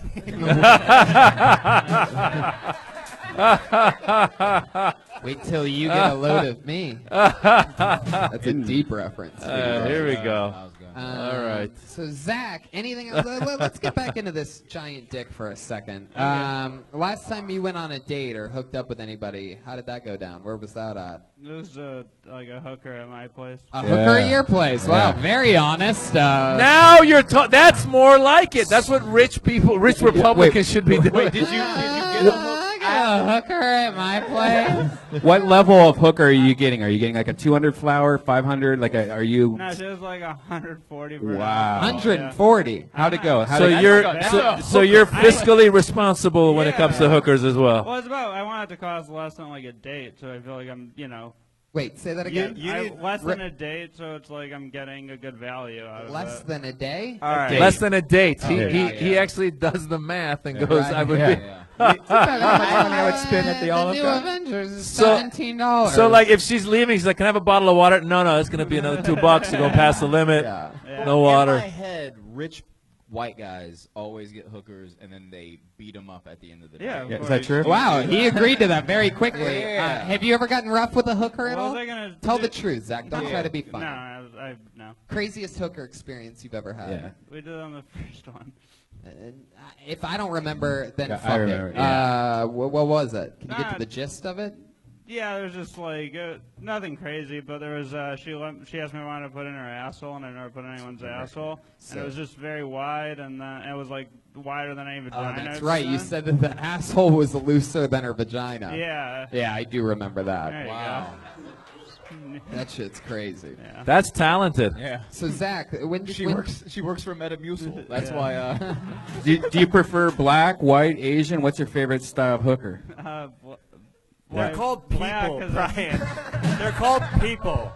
Wait till you get a load of me. That's a deep reference. Here we go. All right. So Zach, anything else? Let's get back into this giant dick for a second. Last time you went on a date or hooked up with anybody, how did that go down? Where was that at? It was like a hooker at my place. A hooker at your place. Wow, very honest. Now you're that's more like it. That's what rich Republicans should be doing. Wait, did you get a hook? A hooker at my place. What level of hooker are you getting? Are you getting like a 200 flower, 500? Are you? No, she was like 140. Wow. 140. How'd it go? So you're fiscally responsible when it comes to hookers as well. Well, it's about I want it to cost less than like a date, so I feel like I'm Wait, say that again. Less than a date, so it's like I'm getting a good value out of it. Less than a day? All right. Less than a date. Oh, He actually does the math and goes, Right. I would be. How much money I would spend at the Olive New Garden? Avengers is $17. So like if she's leaving, she's like, "Can I have a bottle of water?" No, it's gonna be another $2. You're gonna pass the limit. No water. In my head, rich white guys always get hookers, and then they beat them up at the end of the day. Yeah, Is that true? Wow, he agreed to that very quickly. Yeah. Have you ever gotten rough with a hooker at What all? was I gonna Tell do? the truth, Zach. Don't try to be funny. No. Craziest hooker experience you've ever had? Yeah. We did it on the first one. If I don't remember, then Yeah, fuck I remember, it. yeah. What was it? Can you get to Nah. the gist of it? Yeah, there was just like nothing crazy, but there was she asked me if I wanted to put in her asshole, and I never put in anyone's asshole, and it was just very wide, and it was like wider than any vagina. Oh, that's I've right. You done. said that the asshole was looser than her vagina. Yeah. Yeah, I do remember that. There you Wow. go. That shit's crazy. Yeah. That's talented. Yeah. So Zach, when She works for Metamucil. That's Yeah. why. Do you prefer black, white, Asian? What's your favorite style of hooker? They're called black, people, 'cause Brian. They're called people.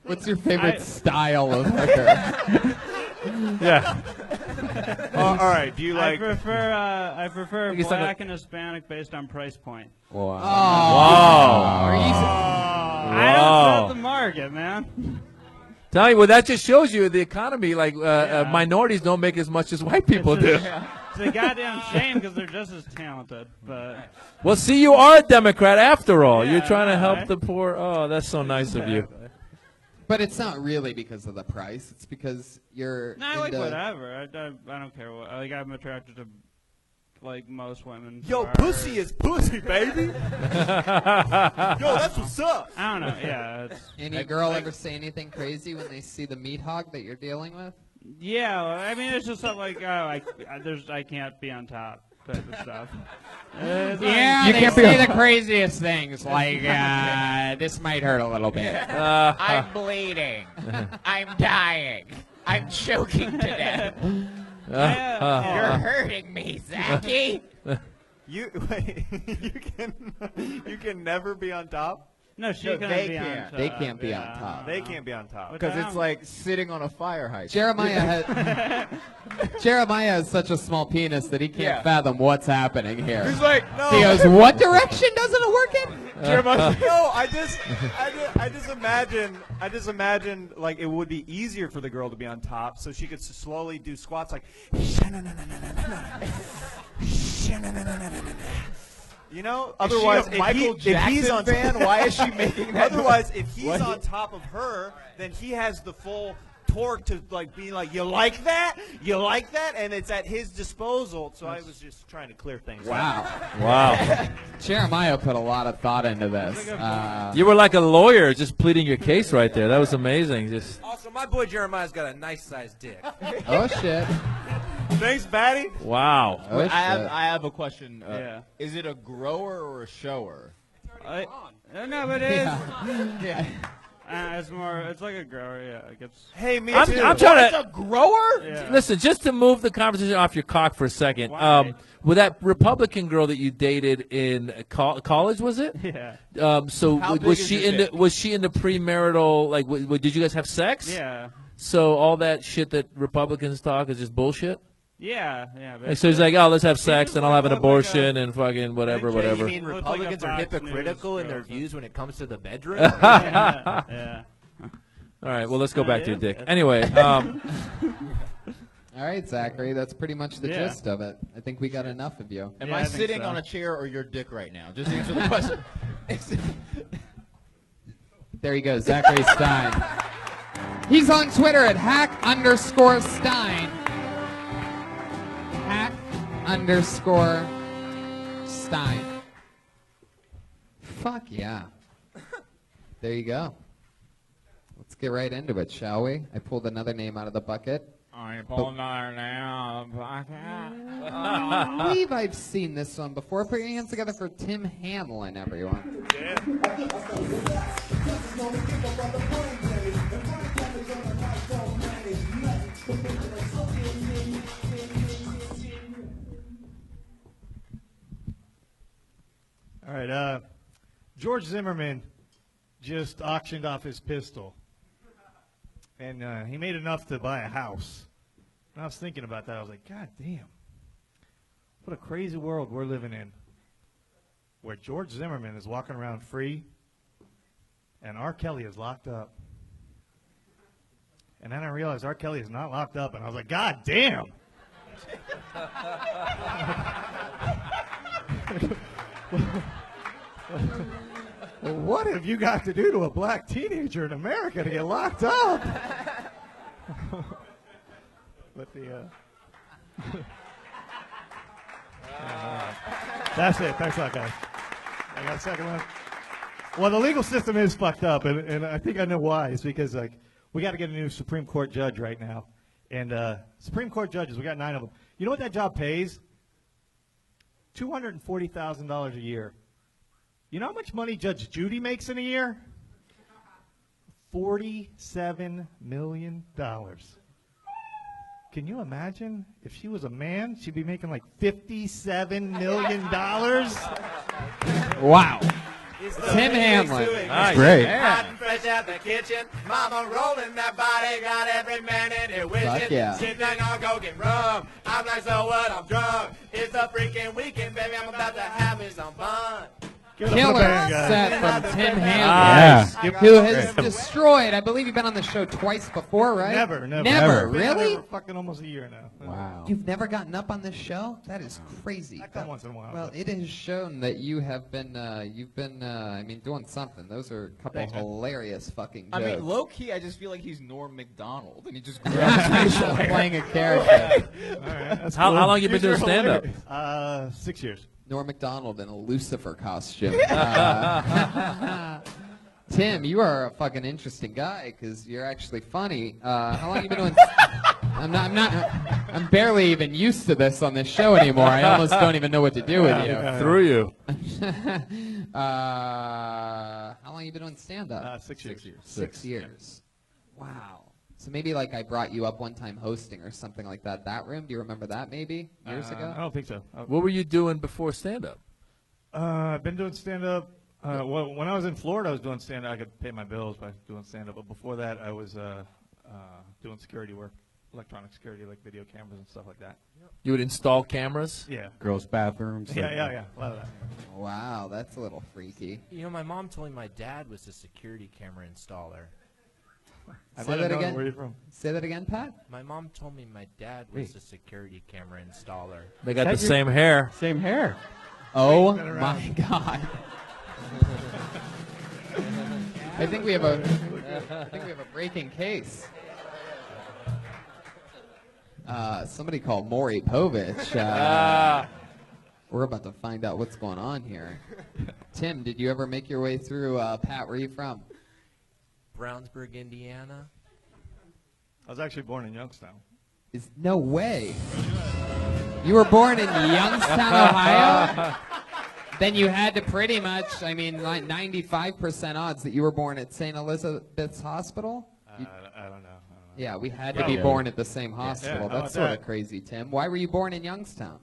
What's your favorite style of hooker? Yeah. All right. Do you like? I prefer He's talking- black and Hispanic based on price point. Wow. Wow. Are you I don't set the market, man. Tell you, well, that just shows you the economy. Like minorities don't make as much as white people do. It's a goddamn shame because they're just as talented. But Well, see, you are a Democrat after all. Yeah, You're trying to I know, help right? the poor. Oh, that's so nice of you. But it's not really because of the price. It's because you're. no, I like into- whatever. I don't care what. Like I'm attracted to like most women. Yo, are- pussy is pussy, baby. Yo, that's what's up. I don't know. Yeah. Any girl ever say anything crazy when they see the meat hog that you're dealing with? Yeah, I mean it's just something like I can't be on top type of stuff. Yeah, You they can't be say a- the craziest things, like this might hurt a little bit. I'm bleeding. I'm dying. I'm choking to death. You're hurting me, Zachy. You can never be on top. No, she No, can't they be on can't. top. They can't be yeah. on top. They can't be on top. Because it's like sitting on a fire hydrant. Jeremiah has such a small penis that he can't Yeah. fathom what's happening here. He's like, No. He goes, what direction doesn't it work in? Jeremiah, no, I just imagine like it would be easier for the girl to be on top, so she could slowly do squats like, you know. Otherwise, is she a Michael if he's Jackson on fan? Why is she making that? Otherwise, if he's What? on top of her, then he has the full torque to like be like, you like that, and it's at his disposal. So I was just trying to clear things up. Wow. Jeremiah put a lot of thought into this. You were like a lawyer just pleading your case right there. That was amazing. Just Also, my boy Jeremiah's got a nice sized dick. Oh, shit. Thanks, Batty. wow. Oh, shit. I have a question. Yeah. Is it a grower or a shower? No, but it is. Yeah. It's more. It's like a grower. Yeah, it gets. Hey, me I'm too. trying It's a grower? Yeah. Listen, just to move the conversation off your cock for a second. Why? With that Republican girl that you dated in college, was it? Yeah. So How big was is she your into dick? was she into premarital? Like, did you guys have sex? Yeah. So all that shit that Republicans talk is just bullshit. Yeah. Like, so he's like, oh, let's have sex, just and I'll have an looked like abortion and fucking whatever, Okay, whatever. You mean Looks like a Republicans are Fox News hypocritical in their girl. views when it comes to the bedroom? Yeah. All right, well, let's go back to your dick. Yeah. Anyway, All right, Zachary, that's pretty much the Yeah. gist of it. I think we got enough of you. Am Yeah, I I think sitting so. on a chair or your dick right now? Just answer the question. There you go, Zachary Stein. He's on Twitter at @hack_Stein. @_Stein. Fuck yeah. There you go. Let's get right into it, shall we? I pulled another name out of the bucket. I pulled another name. I believe I've seen this one before. Put your hands together for Tim Hamlin, everyone. All right, George Zimmerman just auctioned off his pistol, and he made enough to buy a house. And I was thinking about that. I was like, God damn, what a crazy world we're living in, where George Zimmerman is walking around free, and R. Kelly is locked up. And then I realized R. Kelly is not locked up, and I was like, God damn. What have you got to do to a black teenager in America to get locked up? But the that's it. Thanks a lot, guys. I got a second one. Well, the legal system is fucked up, and I think I know why. It's because like we got to get a new Supreme Court judge right now, and Supreme Court judges, we got 9 of them. You know what that job pays? $240,000 a year. You know how much money Judge Judy makes in a year? $47 million. Can you imagine if she was a man? She'd be making like $57 million. Wow. Tim Hamlin. Nice. Great. Hot and fresh out the kitchen. Mama rolling that body. Got every man in here wishing. Fuck yeah. Sitting there on go get rum. I'm like, so what? I'm drunk. It's a freaking weekend, baby. I'm about to have me some fun. Killer set from Tim Nice. Hamlin, who has destroyed. I believe you've been on the show twice before, right? Never. Really? For fucking almost a year now. Wow. You've never gotten up on this show? That is crazy. I come once in a while. Well, it has shown that you have been, I mean, doing something. Those are a couple Thanks, man. hilarious fucking I jokes. mean, low key, I just feel like he's Norm Macdonald, and he just grabs playing a character. All right, that's How cool. long you been These are doing stand-up? hilarious. 6 years. Norm Macdonald in a Lucifer costume. Tim, you are a fucking interesting guy because you're actually funny. How long you been doing? I'm barely even used to this on this show anymore. I almost don't even know what to do with you. Through you. How long you been doing stand-up? 6 years. 6 years. Wow. So maybe like I brought you up one time hosting or something like that. That room, do you remember that maybe years ago? I don't think so. What were you doing before stand-up? I've been doing stand-up. Well, when I was in Florida, I was doing stand-up. I could pay my bills by doing stand-up. But before that, I was doing security work, electronic security, like video cameras and stuff like that. You would install cameras? Yeah. Girls' bathrooms. Yeah. A lot of that. Wow, that's a little freaky. You know, my mom told me my dad was a security camera installer. I Say might have that known again. where you're from. Say that again, Pat. My mom told me my dad was a security camera installer. They got the same hair. Same hair. Oh my God. I think we have a breaking case. Somebody called Maury Povich. We're about to find out what's going on here. Tim, did you ever make your way through? Pat, where are you from? Brownsburg, Indiana. I was actually born in Youngstown. No way. You were born in Youngstown, Ohio? Then you had to pretty much, I mean, like 95% odds that you were born at St. Elizabeth's Hospital? I don't know. Yeah, we had to be born at the same hospital. Yeah, That's sort of crazy, Tim. Why were you born in Youngstown?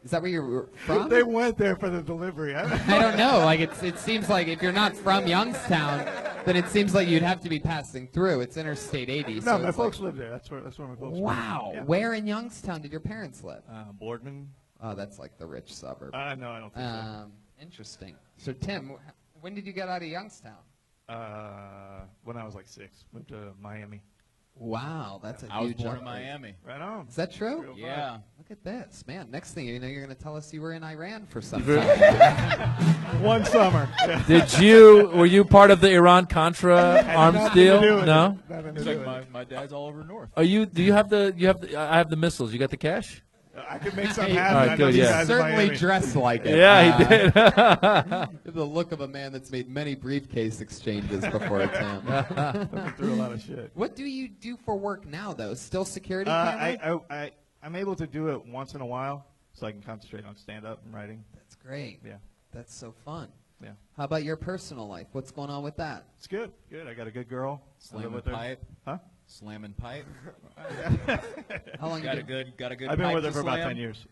Is that where you're from? They went there for the delivery. I don't know. Like it seems like if you're not from Youngstown, then it seems like you'd have to be passing through. It's Interstate 80. No, so my it's folks live there. That's where my folks live. Wow. Yeah. Where in Youngstown did your parents live? Boardman. Oh, that's like the rich suburb. No, I don't think so. Interesting. So, Tim, when did you get out of Youngstown? When I was like 6. Moved to Miami. Wow, that's a I was huge born in upgrade. Miami. Right on. Is that true? Yeah. Look at this, man. Next thing you know, you're going to tell us you were in Iran for some time. One summer. Were you part of the Iran-Contra arms deal? No? It's like my dad's all over north. I have the missiles. You got the cash? I could make some Hey, happen. all right, I know good, you yeah. guys in Certainly Miami. dressed like it. Yeah, he did. The look of a man that's made many briefcase exchanges before a Tim. Been through a lot of shit. What do you do for work now, though? Still security camera? I'm able to do it once in a while, so I can concentrate on stand-up and writing. That's great. Yeah. That's so fun. Yeah. How about your personal life? What's going on with that? It's good. Good. I got a good girl. I live Slamming with her. pipe. Huh? Slamming pipe. How long Got you a been? good I've been pipe with her to for about slam. 10 years.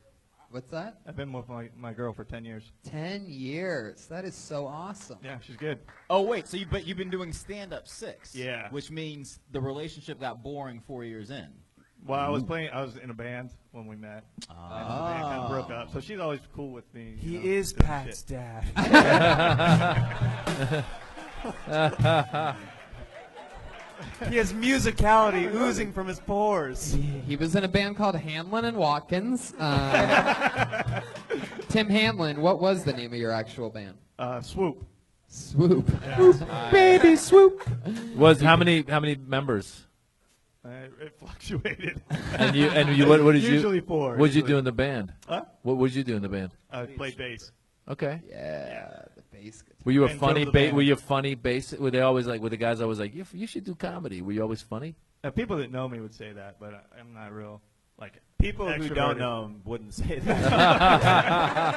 What's that? I've been with my girl for 10 years. 10 years. That is so awesome. Yeah, she's good. Oh wait, so you've been doing stand-up 6. Yeah. Which means the relationship got boring 4 years in. Well, I was in a band when we met. And the band kind of broke up. So she's always cool with me. He you know, is doing Pat's shit. dad. He has musicality oozing from his pores. He was in a band called Hanlon and Watkins. Tim Hanlon, what was the name of your actual band? Swoop. Swoop. Baby swoop. How many members? It fluctuated. And you what did you Usually 4. What did you do in the band? Huh? What would you do in the band? I played bass. Okay. Yeah, the bass guitar. Were you a And funny build the band. Were you a funny bass? Were they always like? Were the guys always like? You should do comedy. Were you always funny? People that know me would say that, but I'm not real. Like People who extroverted. don't know him wouldn't say that.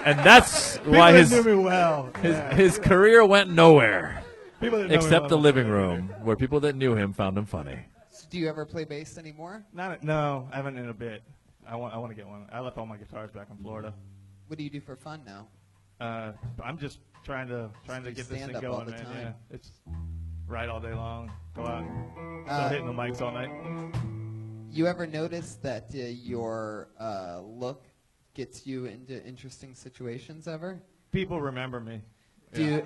And that's People why that knew me well. his career went nowhere, People that know me except well the would living say room, where people that knew him found him funny. Do you ever play bass anymore? No, I haven't in a bit. I want to get one. I left all my guitars back in Florida. What do you do for fun now? I'm just trying to get this thing stand up going, all the man. time. Yeah, it's ride all day long, go out, start hitting the mics all night. You ever notice that your look gets you into interesting situations ever? People remember me. Do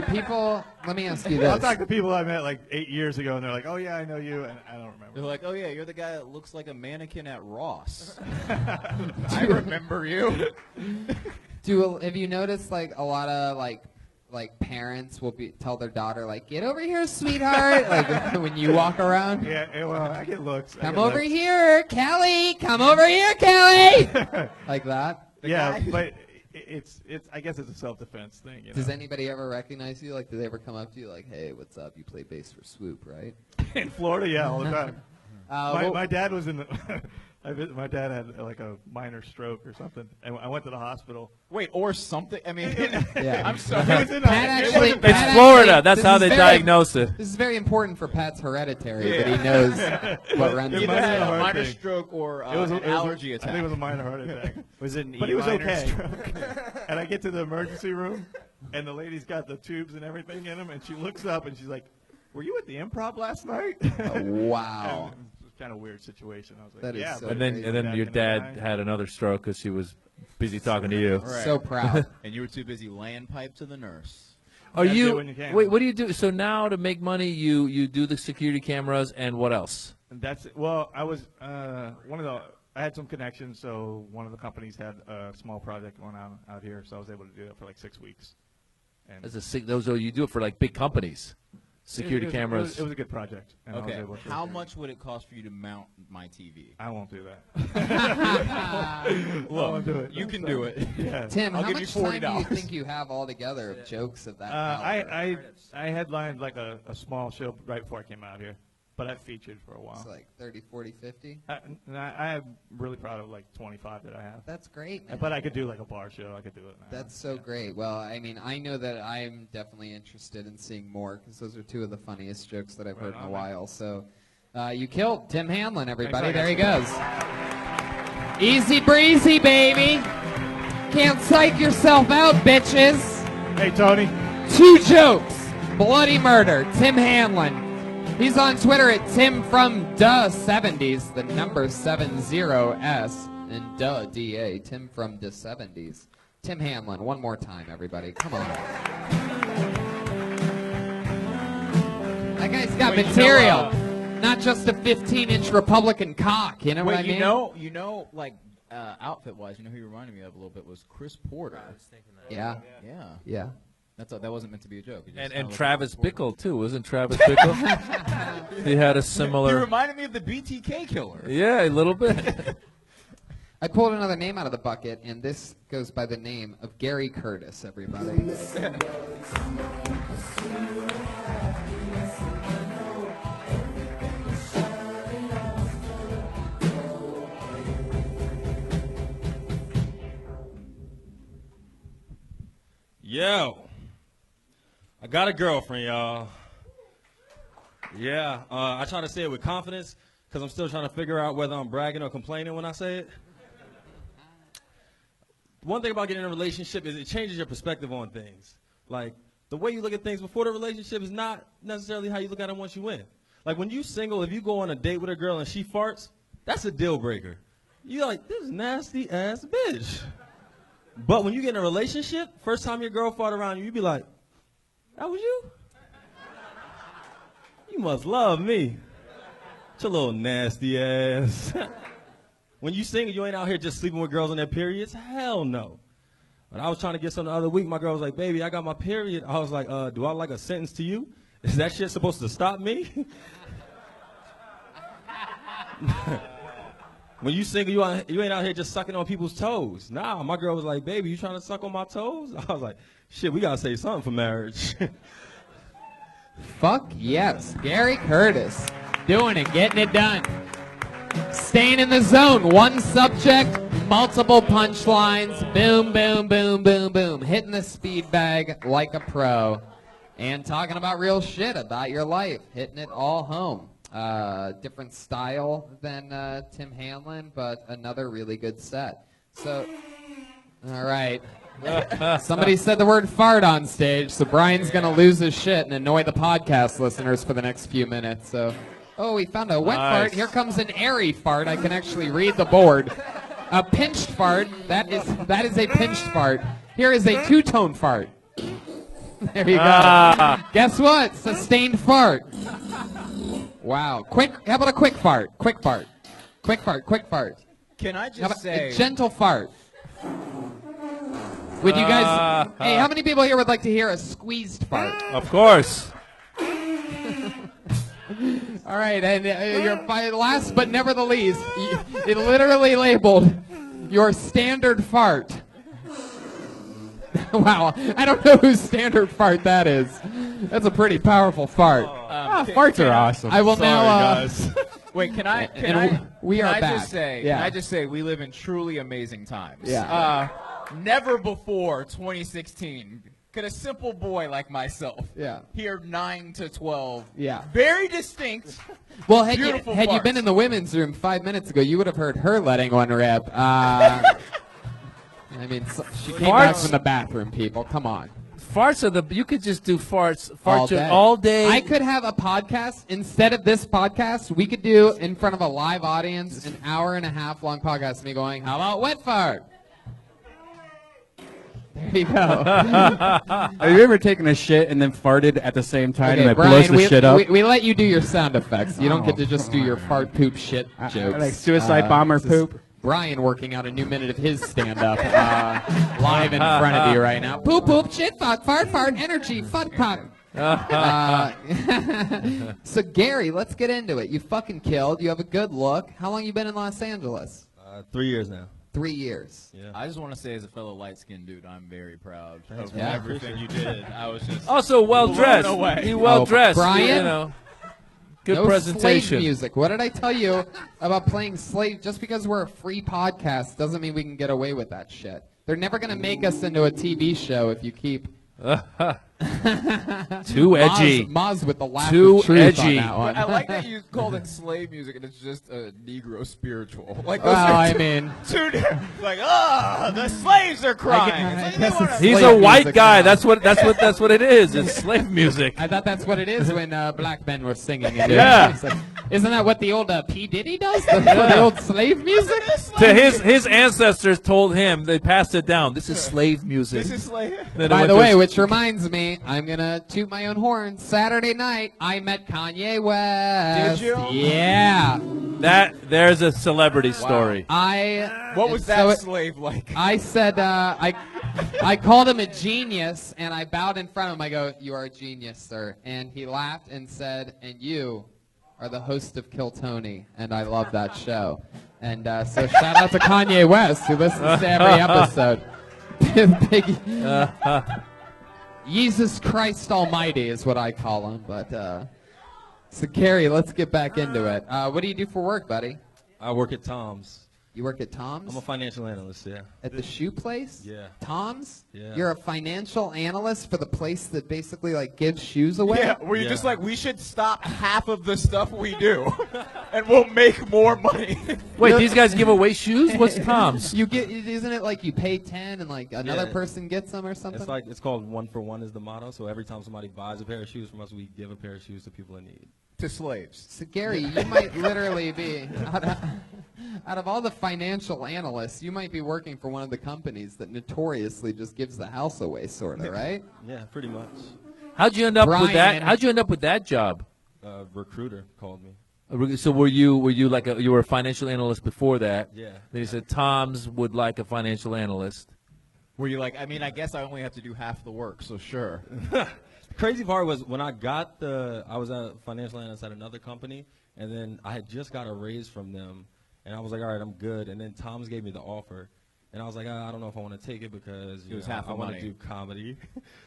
people? Let me ask you this. I'll talk to people I met like 8 years ago, and they're like, "Oh yeah, I know you," and I don't remember. They're like, oh yeah, you're the guy that looks like a mannequin at Ross. I remember you. Have you noticed like a lot of like parents will tell their daughter like, "Get over here, sweetheart," like when you walk around? Yeah, well, I get looks. Come over here, Kelly. Come over here, Kelly. Like that. Yeah, but it's I guess it's a self-defense thing. You know? Does anybody ever recognize you? Like, do they ever come up to you like, "Hey, what's up? You play bass for Swoop, right?" In Florida, yeah, all the time. Well- my dad was in the. My dad had like a minor stroke or something, and I went to the hospital. Wait, or something. I mean, Yeah. I'm sorry. He was in Pat a- actually- it wasn't- Pat It's actually- Florida. That's this how is they very- diagnose it. This is very important for Pat's hereditary that he knows what runs It in might Either be had a a heart minor thing. stroke or It was an allergy I attack. think it was a minor heart attack. Was it an But he was E-minor okay. stroke? And I get to the emergency room, and the lady's got the tubes and everything in them, and she looks up and she's like, "Were you at the Improv last night?" Wow. And it was kind of a weird situation. I was like, That is "Yeah." so but And then back your in the dad day- had another stroke because she was busy talking to you. Right. So proud. And you were too busy laying pipe to the nurse. Are Gotta do you? it when you can. Wait, what do you do? So now to make money, you do the security cameras and what else? And that's well. I was one of the. I had some connections, so one of the companies had a small project going on out here, so I was able to do it for like 6 weeks. And Those you do it for like big companies, security it was- cameras. It was a good project. And I was Okay, able to- how much would it cost for you to mount my TV? I won't do that. Look, won't do it. you can do it. Yeah. Tim, I'll how give you much time do you $40. think you have altogether of jokes of that caliber? I headlined like a small show right before I came out here, but I featured for a while. It's like 30, 40, 50? I am really proud of like 25 that I have. That's great, man. But I could do like a bar show. I could do it now. That's so great. Well, I mean, I know that I'm definitely interested in seeing more because those are two of the funniest jokes that I've heard in a on, while. So you killed Tim Hanlon, everybody. Thanks, There he goes. Easy breezy, baby. Can't psych yourself out, bitches. Hey, Tony. 2 jokes. Bloody murder. Tim Hanlon. He's on Twitter at Tim from Da70s, the number 70S, and DA, Tim from Da70s. Tim Hanlon, one more time, everybody. Come on. That guy's got Wait, material. not just a 15-inch Republican cock. You know what I mean? Like outfit-wise, who you reminded me of a little bit was Chris Porter. I was thinking that. Yeah. Yeah. That wasn't meant to be a joke. And Travis Bickle, too. Wasn't Travis Bickle? He had a similar... He reminded me of the BTK killer. Yeah, a little bit. I pulled another name out of the bucket, and this goes by the name of Gary Curtis, everybody. Yo, I got a girlfriend, y'all. Yeah, I try to say it with confidence because I'm still trying to figure out whether I'm bragging or complaining when I say it. One thing about getting in a relationship is it changes your perspective on things. Like, the way you look at things before the relationship is not necessarily how you look at them once you in. Like, when you single, if you go on a date with a girl and she farts, that's a deal breaker. You're like, this nasty ass bitch. But when you get in a relationship, first time your girl fart around you, you be like, that was you? You must love me. It's your little nasty ass. When you single, you ain't out here just sleeping with girls on their periods. Hell no. But I was trying to get something the other week. My girl was like, baby, I got my period. I was like, do I like a sentence to you? Is that shit supposed to stop me? When you single, you ain't out here just sucking on people's toes. Nah, my girl was like, baby, you trying to suck on my toes? I was like, shit, we got to say something for marriage. Fuck yes. Gary Curtis. Doing it, getting it done. Staying in the zone. One subject, multiple punchlines. Boom, boom, boom, boom, boom. Hitting the speed bag like a pro. And talking about real shit, about your life. Hitting it all home. Different style than Tim Hanlon, but another really good set. So, all right. Somebody said the word fart on stage, so Brian's going to lose his shit and annoy the podcast listeners for the next few minutes. So, oh, we found a wet fart. Here comes an airy fart. I can actually read the board. A pinched fart. That is a pinched fart. Here is a two-tone fart. There you go. Guess what? Sustained fart. Wow. Quick. How about a quick fart? Quick fart. Quick fart. Quick fart. Can I just say... A gentle fart. Would you guys... hey, how many people here would like to hear a squeezed fart? Of course. All right, and last but never the least, it literally labeled your standard fart. Wow, I don't know whose standard fart that is. That's a pretty powerful fart. Farts are awesome. I will now... guys. Wait, can I just say we live in truly amazing times. Yeah. Never before 2016 could a simple boy like myself hear 9 to 12 very distinct, well, had beautiful you been in the women's room 5 minutes ago, you would have heard her letting one rip. I mean, she came back from the bathroom, people. Come on. Farts are you could just do farts all day. I could have a podcast. Instead of this podcast, we could do in front of a live audience an hour and a half long podcast of me going, how about wet fart? There you go. Have you ever taken a shit and then farted at the same time Okay, and it Brian, blows the shit up? We let you do your sound effects. You don't get to just do your fart poop shit jokes. Like suicide bomber poop. Brian working out a new minute of his stand-up live in front of you right now. Poop, poop, shit, fuck, fart, fart, energy, fuck, fuck. So, Gary, let's get into it. You fucking killed. You have a good look. How long you been in Los Angeles? 3 years now. 3 years. Yeah. I just want to say, as a fellow light-skinned dude, I'm very proud of everything you did. I was just also well-dressed. You well-dressed. Brian? You know. Good no presentation. Slave music. What did I tell you about playing slave? Just because we're a free podcast doesn't mean we can get away with that shit. They're never going to make us into a TV show if you keep... Too edgy. Maz with the laugh Too of truth edgy. on that one. I like that you called it slave music, and it's just a Negro spiritual. Like, I mean, two different, like, the slaves are crying. He's a white guy. That's what it is. It's slave music. I thought that's what it is when black men were singing. Yeah. It's like, Isn't that what the old P. Diddy does? The old slave music? To his ancestors told him, they passed it down. This is slave music. This is slave. Then it By went the to way, his- which reminds me, I'm going to toot my own horn. Saturday night, I met Kanye West. Did you? Yeah. There's a celebrity story. What was that slave like? I said, I called him a genius, and I bowed in front of him. I go, "You are a genius, sir." And he laughed and said, "And you are the host of Kill Tony," and I love that show. And so shout out to Kanye West, who listens to every episode. Big, Jesus Christ Almighty is what I call him. But so Gary, let's get back into it. What do you do for work, buddy? I work at Tom's. You work at Tom's? I'm a financial analyst, yeah. At the shoe place? Yeah. Tom's? Yeah. You're a financial analyst for the place that basically like gives shoes away? Yeah, were you just like, we should stop half of the stuff we do, and we'll make more money? Wait, these guys give away shoes? What's Tom's? You get, isn't it like you pay 10 and like another Yeah. person gets them or something? It's called 1 for 1 is the motto. So every time somebody buys a pair of shoes from us, we give a pair of shoes to people in need. To slaves. So Gary, you might literally be out of all the financial analysts, you might be working for one of the companies that notoriously just gives the house away, sort of, right? Yeah, pretty much. How'd you end up with that? Brian. How'd you end up with that job? A recruiter called me. So were you like you were a financial analyst before that? Yeah. Then he said Tom's would like a financial analyst. Were you like, I mean, I guess I only have to do half the work, so sure. Crazy part was when I was a financial analyst at another company, and then I had just got a raise from them, and I was like, all right, I'm good. And then Tom's gave me the offer, and I was like, I don't know if I want to take it because half I the want to money. do comedy.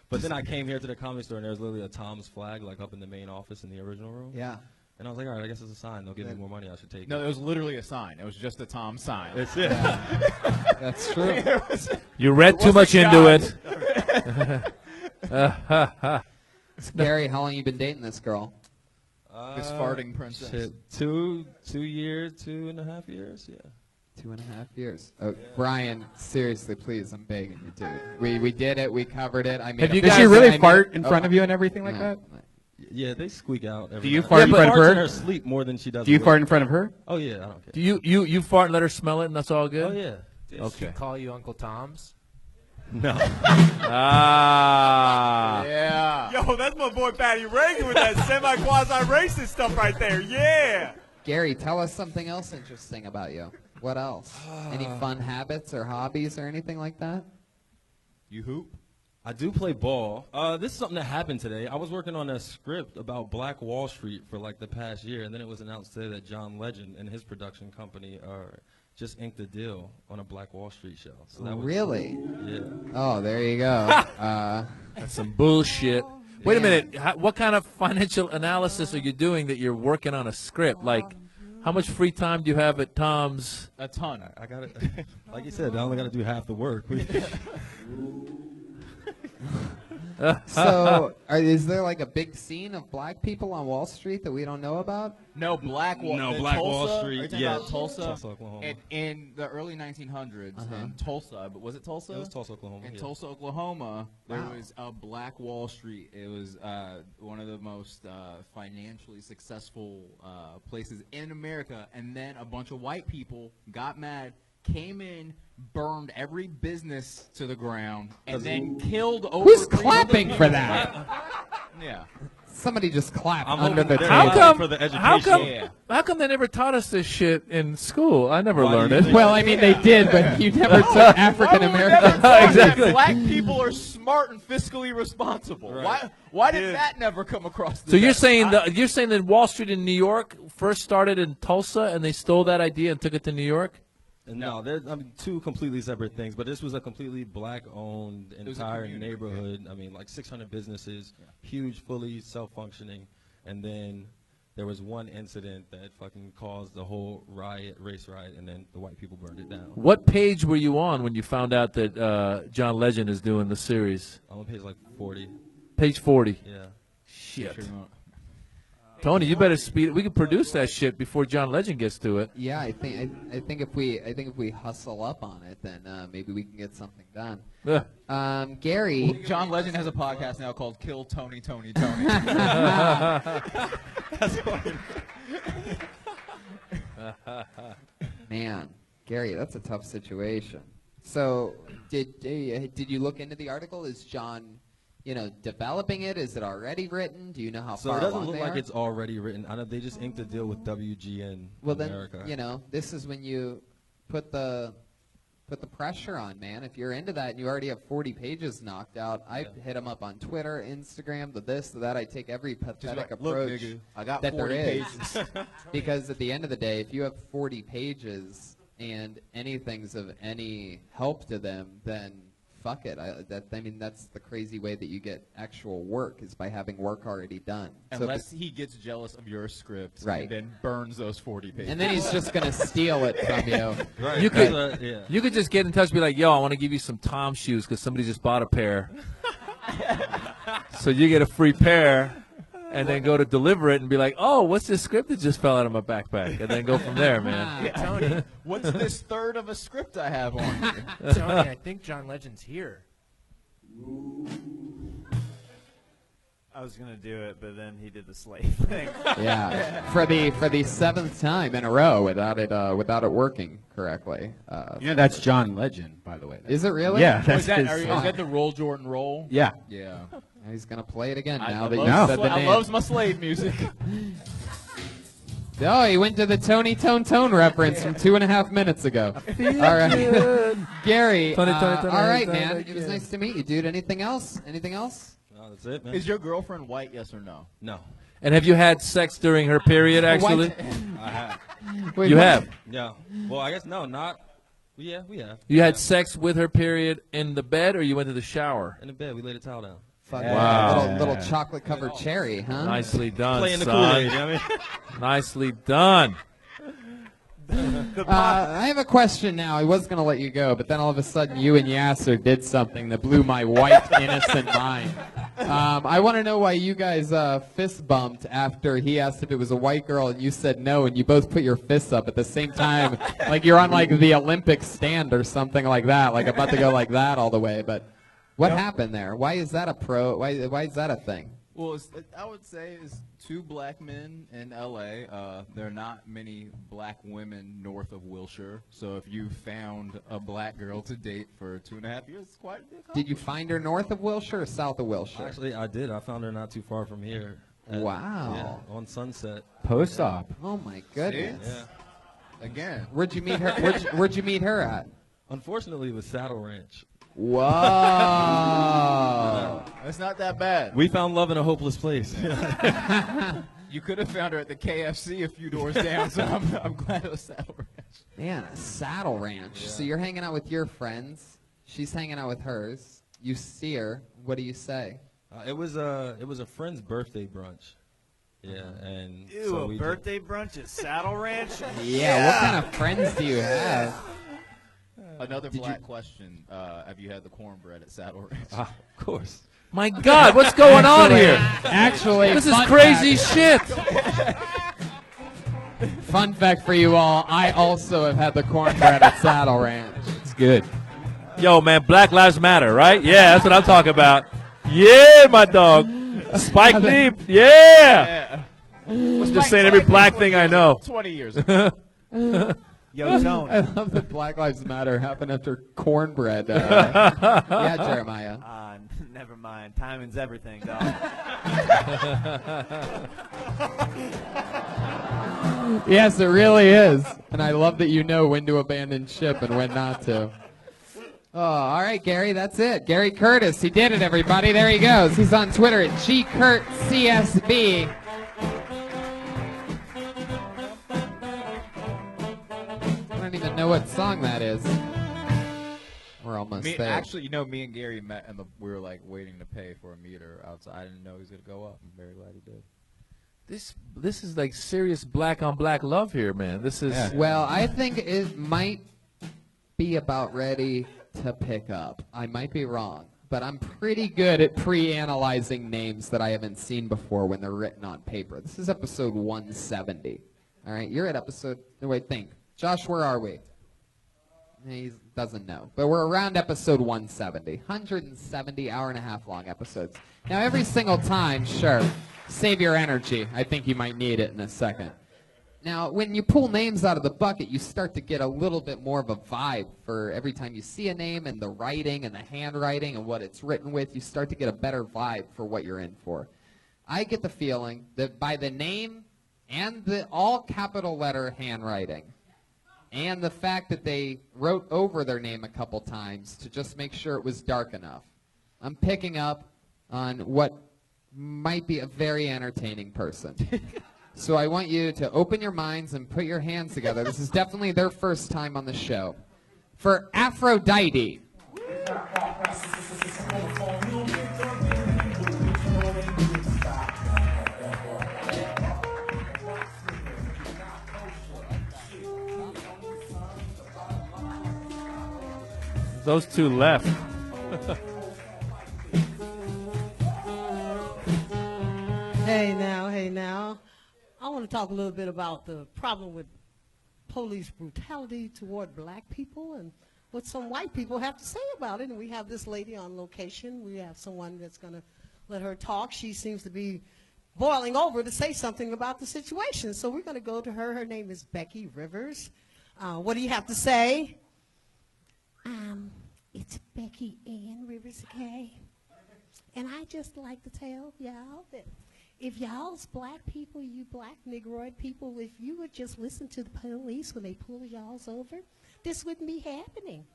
But then I came here to the comedy store, and there was literally a Tom's flag like up in the main office in the original room. Yeah. And I was like, all right, I guess it's a sign. They'll give me more money. I should take it. No, it was literally a sign. It was just a Tom sign. That's it. That's true. You read It too much wasn't into God. it. Gary, how long you been dating this girl? This farting princess. Shit, 2 years, 2.5 years, yeah. 2.5 years. Oh, Brian, seriously, please, I'm begging you, dude. We did it. We covered it. I made. Did she really fart in front of you and everything like that? Yeah, they squeak out. Do you night. fart in front of farts her? in her sleep more than she does. Do you awake. fart in front of her? Oh yeah, I don't care. Do you fart and let her smell it, and that's all good? Oh yeah. Did she call you Uncle Tom's? No. Yeah. Yo, that's my boy Patty Reagan with that semi-quasi-racist stuff right there. Yeah. Gary, tell us something else interesting about you. What else? Any fun habits or hobbies or anything like that? You hoop? I do play ball. This is something that happened today. I was working on a script about Black Wall Street for like the past year, and then it was announced today that John Legend and his production company just inked a deal on a Black Wall Street show. So that was, Really? Yeah. Oh, there you go. That's some bullshit. Wait a minute. What kind of financial analysis are you doing that you're working on a script? Like, how much free time do you have at Tom's? A ton. I got it. Like you said, I only got to do half the work. So, is there like a big scene of black people on Wall Street that we don't know about? No, Black Wall. No, Black Tulsa? Wall Are Street, you talking yeah. about Tulsa? Tulsa, Oklahoma. In the early 1900s, in Tulsa, but was it Tulsa? It was Tulsa, Oklahoma. In yeah. Tulsa, Oklahoma, there Wow. was a Black Wall Street. It was one of the most financially successful places in America. And then a bunch of white people got mad, came in, burned every business to the ground, and then killed over. Who's 300 clapping for people. that? Yeah. Somebody just clapped I'm under hoping the they're table. How come? for the How come? Yeah. How come they never taught us this shit in school? I never Why do learned you it. think- Well, I mean, they did, but you never took African Americans. Exactly. Black people are smart and fiscally responsible. Right. Why did that never come across the So you're desk? saying you're saying that Wall Street in New York first started in Tulsa and they stole that idea and took it to New York? No, they're two completely separate things. But this was a completely black-owned was a entire community, neighborhood. I mean, like 600 businesses, huge, fully self-functioning, and then there was one incident that fucking caused the whole race riot, and then the white people burned it down. What page were you on when you found out that John Legend is doing the series? I'm on page like 40. Page 40. Yeah. Shit. Tony, you better speed. We can produce that shit before John Legend gets to it. Yeah, I think if we hustle up on it, then maybe we can get something done. Gary, John Legend has a podcast now called Kill Tony, Tony, Tony. Man, Gary, that's a tough situation. So, did you look into the article? Is John, developing it? Is it already written? Do you know how So far it doesn't along look they like are? it's already written. I know they just inked a deal with WGN Well, America. then, this is when you put the pressure on, man. If you're into that and you already have 40 pages knocked out, I hit them up on Twitter, Instagram, the this, the that. I take every pathetic Look, approach nigga, I got that there 40 is. pages. Because at the end of the day, if you have 40 pages and anything's of any help to them, then fuck it. That's the crazy way that you get actual work, is by having work already done. Unless he gets jealous of your script Right. and then burns those 40 pages. And then he's just going to steal it from you. Right. You could, Yeah. you could just get in touch and be like, yo, I want to give you some Tom shoes because somebody just bought a pair. So you get a free pair, and then go to deliver it and be like, oh, what's this script that just fell out of my backpack? And then go from there, man. Yeah, Tony, What's this third of a script I have on here? Tony, I think John Legend's here. I was gonna do it, but then he did the slave thing. Yeah, for the seventh time in a row without it working correctly. That's John Legend, by the way. Is it really? Yeah, Oh, that's is that, his is song. that the Roll Jordan Roll? Yeah. Yeah. He's gonna play it again I now that you love said the I name. loves my slave music. Oh, he went to the Tony Tone reference from 2.5 minutes ago. All right, Gary. Tony, all right, Tony, man. Tony, It was nice to meet you, dude. Anything else? Anything else? No, that's it, man. Is your girlfriend white, yes or no? No. And have you had sex during her period, actually? I have. Wait, You what? have. Yeah. Well, I guess no, not. Yeah, we have. You had sex with her period in the bed, or you went to the shower? In the bed, we laid a towel down. Fuck Wow. yeah. Little chocolate covered cherry, huh? Nicely done, Playing the son. Kool-Aid, you know what I mean? Nicely done. I have a question now. I was going to let you go, but then all of a sudden you and Yassir did something that blew my white, innocent mind. I want to know why you guys fist bumped after he asked if it was a white girl and you said no, and you both put your fists up at the same time, like you're on like the Olympic stand or something like that, like about to go like that all the way. But what happened there? Why is that why is that a thing? Well, I would say it's two black men in L.A. There are not many black women north of Wilshire. So if you found a black girl to date for 2.5 years, it's quite a big Did you find her north of Wilshire or south of Wilshire? Actually, I did. I found her not too far from here. Wow. Yeah, on Sunset. Post-op. Oh my goodness. Yeah. Again. Where'd you meet her? Where'd you meet her at? Unfortunately, it was Saddle Ranch. Whoa. It's not that bad. We found love in a hopeless place. You could have found her at the KFC a few doors down, so I'm glad it was Saddle Ranch. Man, a saddle ranch. So you're hanging out with your friends. She's hanging out with hers. You see her. What do you say? It was a friend's birthday brunch. Yeah, and Ew, so a we birthday brunch at Saddle Ranch? Yeah, what kind of friends do you have? Another black question. Have you had the cornbread at Saddle Ranch? Of course. My God, what's going on here? Actually, This is fun crazy fact. shit. Fun fact for you all, I also have had the cornbread at Saddle Ranch. It's good. Yo, man, Black Lives Matter, right? Yeah, that's what I'm talking about. Yeah, my dog. Spike Lee. Yeah. Just saying every black thing I know. 20 years ago. Yo, Tone. I love that Black Lives Matter happened after cornbread. Yeah, Jeremiah. Never mind. Timing's everything, dog. Yes, it really is. And I love that you know when to abandon ship and when not to. Oh, all right, Gary, that's it. Gary Curtis, he did it, everybody. There he goes. He's on Twitter at GCurtCSB. I don't even know what song that is. We're almost there. Actually, me and Gary met, and we were like waiting to pay for a meter outside. I didn't know he was gonna go up. I'm very glad he did. This is like serious black on black love here, man. This is Well, I think it might be about ready to pick up. I might be wrong, but I'm pretty good at pre-analyzing names that I haven't seen before when they're written on paper. This is episode 170. All right, you're at episode. No, wait, think. Josh, where are we? He doesn't know, but we're around episode 170. 170 hour-and-a-half long episodes. Now, every single time, sure, save your energy. I think you might need it in a second. Now, when you pull names out of the bucket, you start to get a little bit more of a vibe for every time you see a name and the writing and the handwriting and what it's written with. You start to get a better vibe for what you're in for. I get the feeling that by the name and the all capital letter handwriting and the fact that they wrote over their name a couple times to just make sure it was dark enough, I'm picking up on what might be a very entertaining person. So I want you to open your minds and put your hands together. This is definitely their first time on the show. For Aphrodite. Those two left. Hey now. I want to talk a little bit about the problem with police brutality toward black people and what some white people have to say about it. And we have this lady on location. We have someone that's going to let her talk. She seems to be boiling over to say something about the situation. So we're going to go to her. Her name is Becky Rivers. What do you have to say? It's Becky Ann Rivers, okay? And I just like to tell y'all that if y'all's black people, you black Negroid people, if you would just listen to the police when they pull y'all's over, this wouldn't be happening.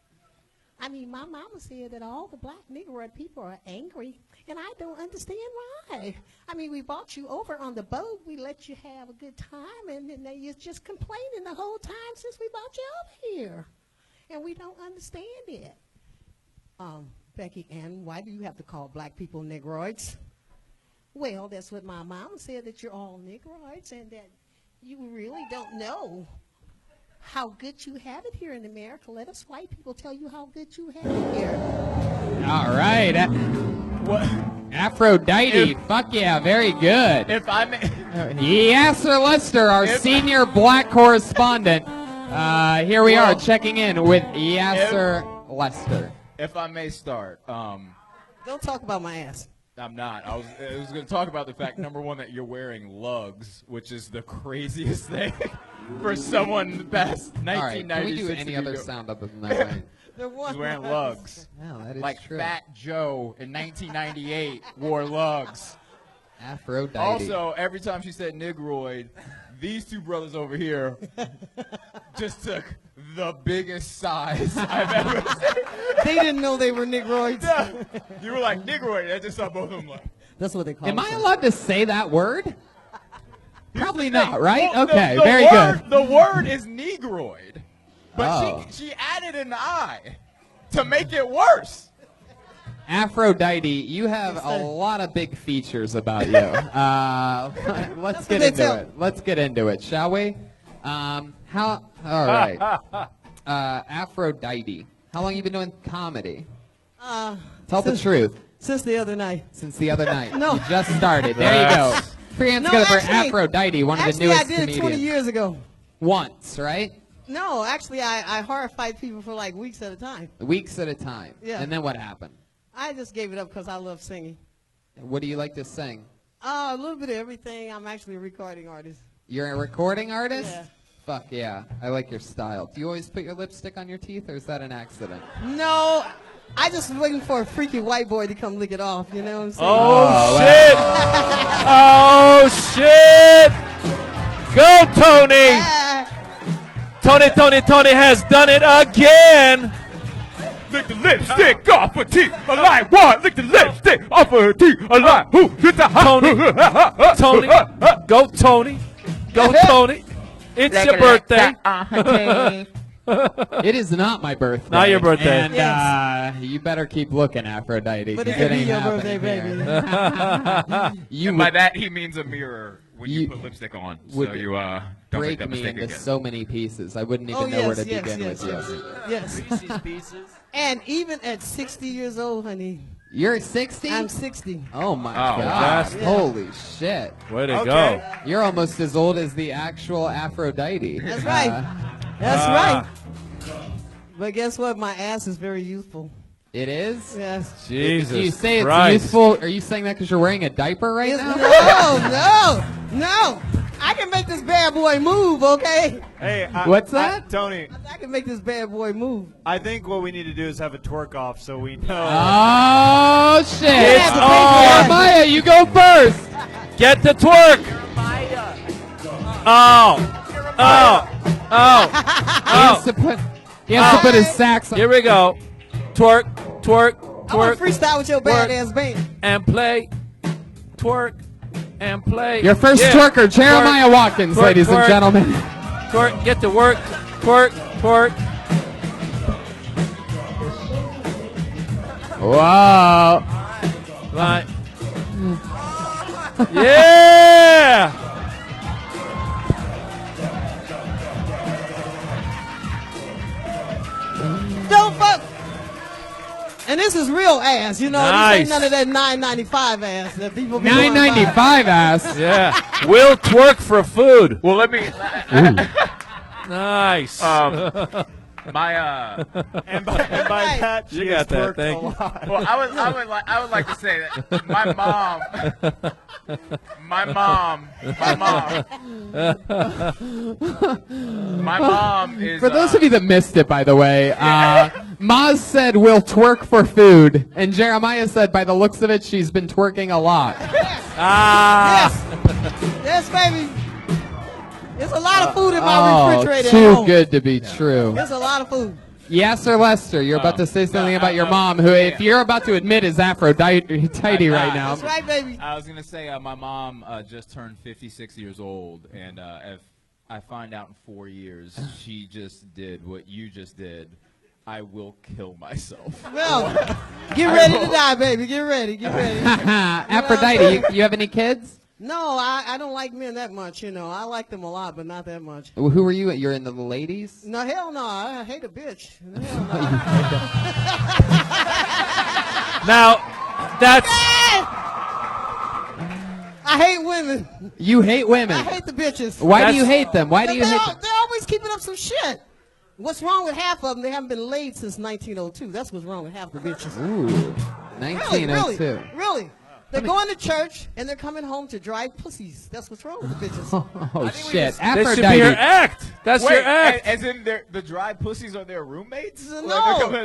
I mean, my mama said that all the black Negroid people are angry, and I don't understand why. I mean, we brought you over on the boat, we let you have a good time, and then you're just complaining the whole time since we brought you over here. And we don't understand it. Becky Ann, why do you have to call black people Negroids? Well, that's what my mom said, that you're all Negroids and that you really don't know how good you have it here in America. Let us white people tell you how good you have it here. All right. Aphrodite. Fuck yeah, very good. If I may. Yassir Lester, our senior black correspondent. Here we are checking in with Yassir Lester. If I may start. Don't talk about my ass. I'm not. I was going to talk about the fact, number one, that you're wearing lugs, which is the craziest thing for someone past 1996. All right, can we do any other sound other than that? Right? He's wearing lugs. No, that is like true. Fat Joe in 1998 wore lugs. Aphrodite. Also, every time she said Negroid, these two brothers over here just took the biggest size I've ever seen. They didn't know they were Negroids. Yeah. You were like, Negroid. I just saw both of them like. That's what they call Am it. I allowed to say that word? Probably not, right? Well, okay, the very word, good. The word is Negroid, but Oh. she added an I to make it worse. Aphrodite, you have a lot of big features about you. Let's get into it. Let's get into it, shall we? All right. Aphrodite, how long you been doing comedy? Tell the truth. Since the other night. Since the other night. No. You just started. There you go. Three hands together for Aphrodite, one of the newest I did it 20 comedians. years ago. Once, right? No, actually, I horrified people for like weeks at a time. Weeks at a time. Yeah. And then what happened? I just gave it up because I love singing. What do you like to sing? A little bit of everything. I'm actually a recording artist. You're a recording artist? Yeah. Fuck yeah. I like your style. Do you always put your lipstick on your teeth, or is that an accident? No, I just was waiting for a freaky white boy to come lick it off. You know what I'm saying? Oh, shit! Oh, shit! Go, Tony! Tony has done it again! Lick the lipstick off her teeth. A lie, what? Lick the lipstick off her teeth. A lie, who? Hit the Tony. Go, Tony. Go, Tony. It's your birthday. It is not my birthday. Not your birthday. And you better keep looking, Aphrodite. But 'cause it could be ain't your happening birthday, here. And by that he means a mirror when you put lipstick on, so would you don't break make that me mistake into again. so many pieces. I wouldn't even know where to begin with you. Yes. Reese's Pieces. And even at 60 years old, honey. You're 60? I'm 60. Oh my Oh, God! that's- Holy shit! Way to go. You're almost as old as the actual Aphrodite. That's right. That's right. But guess what? My ass is very youthful. It is? Yes. Jesus You say Christ. it's useful. Are you saying that because you're wearing a diaper right now? No. I can make this bad boy move, okay? Hey, What's that? Tony, I can make this bad boy move. I think what we need to do is have a twerk off so we know. Oh, shit. It's on. Jeremiah, you go first. Get the twerk. Oh. He has to put his sax on. Here we go. Twerk. I want to Twerk. freestyle with your badass band. And play. Twerk. And play. Your first twerker, Jeremiah Watkins, ladies and gentlemen. Twerk. Get to work. Twerk. Wow. Right. Yeah. Don't fuck. And this is real ass, you know. Nice. This ain't none of that $9.95 ass that people be $9.95 ass. Yeah. We'll twerk for food. Well, let me. Nice. My And by that, You she got has that, twerked thank a you. lot. Well, I would like to say that my mom is. For those of you that missed it, by the way, Maz said we'll twerk for food, and Jeremiah said by the looks of it, she's been twerking a lot. Yes, baby. There's a lot of food in my refrigerator. Too at home. good to be true. There's a lot of food. Yassir Lester, you're about to say something about your mom, who, if you're about to admit, is Aphrodite right now. That's right, baby. I was going to say my mom just turned 56 years old, and if I find out in 4 years she just did what you just did, I will kill myself. Well, get ready to die, baby. Get ready. Get ready. Aphrodite, you have any kids? No, I don't like men that much, you know. I like them a lot, but not that much. Well, who are you? You're into the ladies? No, hell no. I hate a bitch. Hell no. Now, that's. I hate women. You hate women. I hate the bitches. Why do you hate them? Why do you hate them? They're always keeping up some shit. What's wrong with half of them? They haven't been laid since 1902. That's what's wrong with half the bitches. Ooh, 1902. Really. They're going to church, and they're coming home to dry pussies. That's what's wrong with the bitches. Oh, shit. That should be your act. That's Wait, your act. As in the dry pussies are their roommates? No,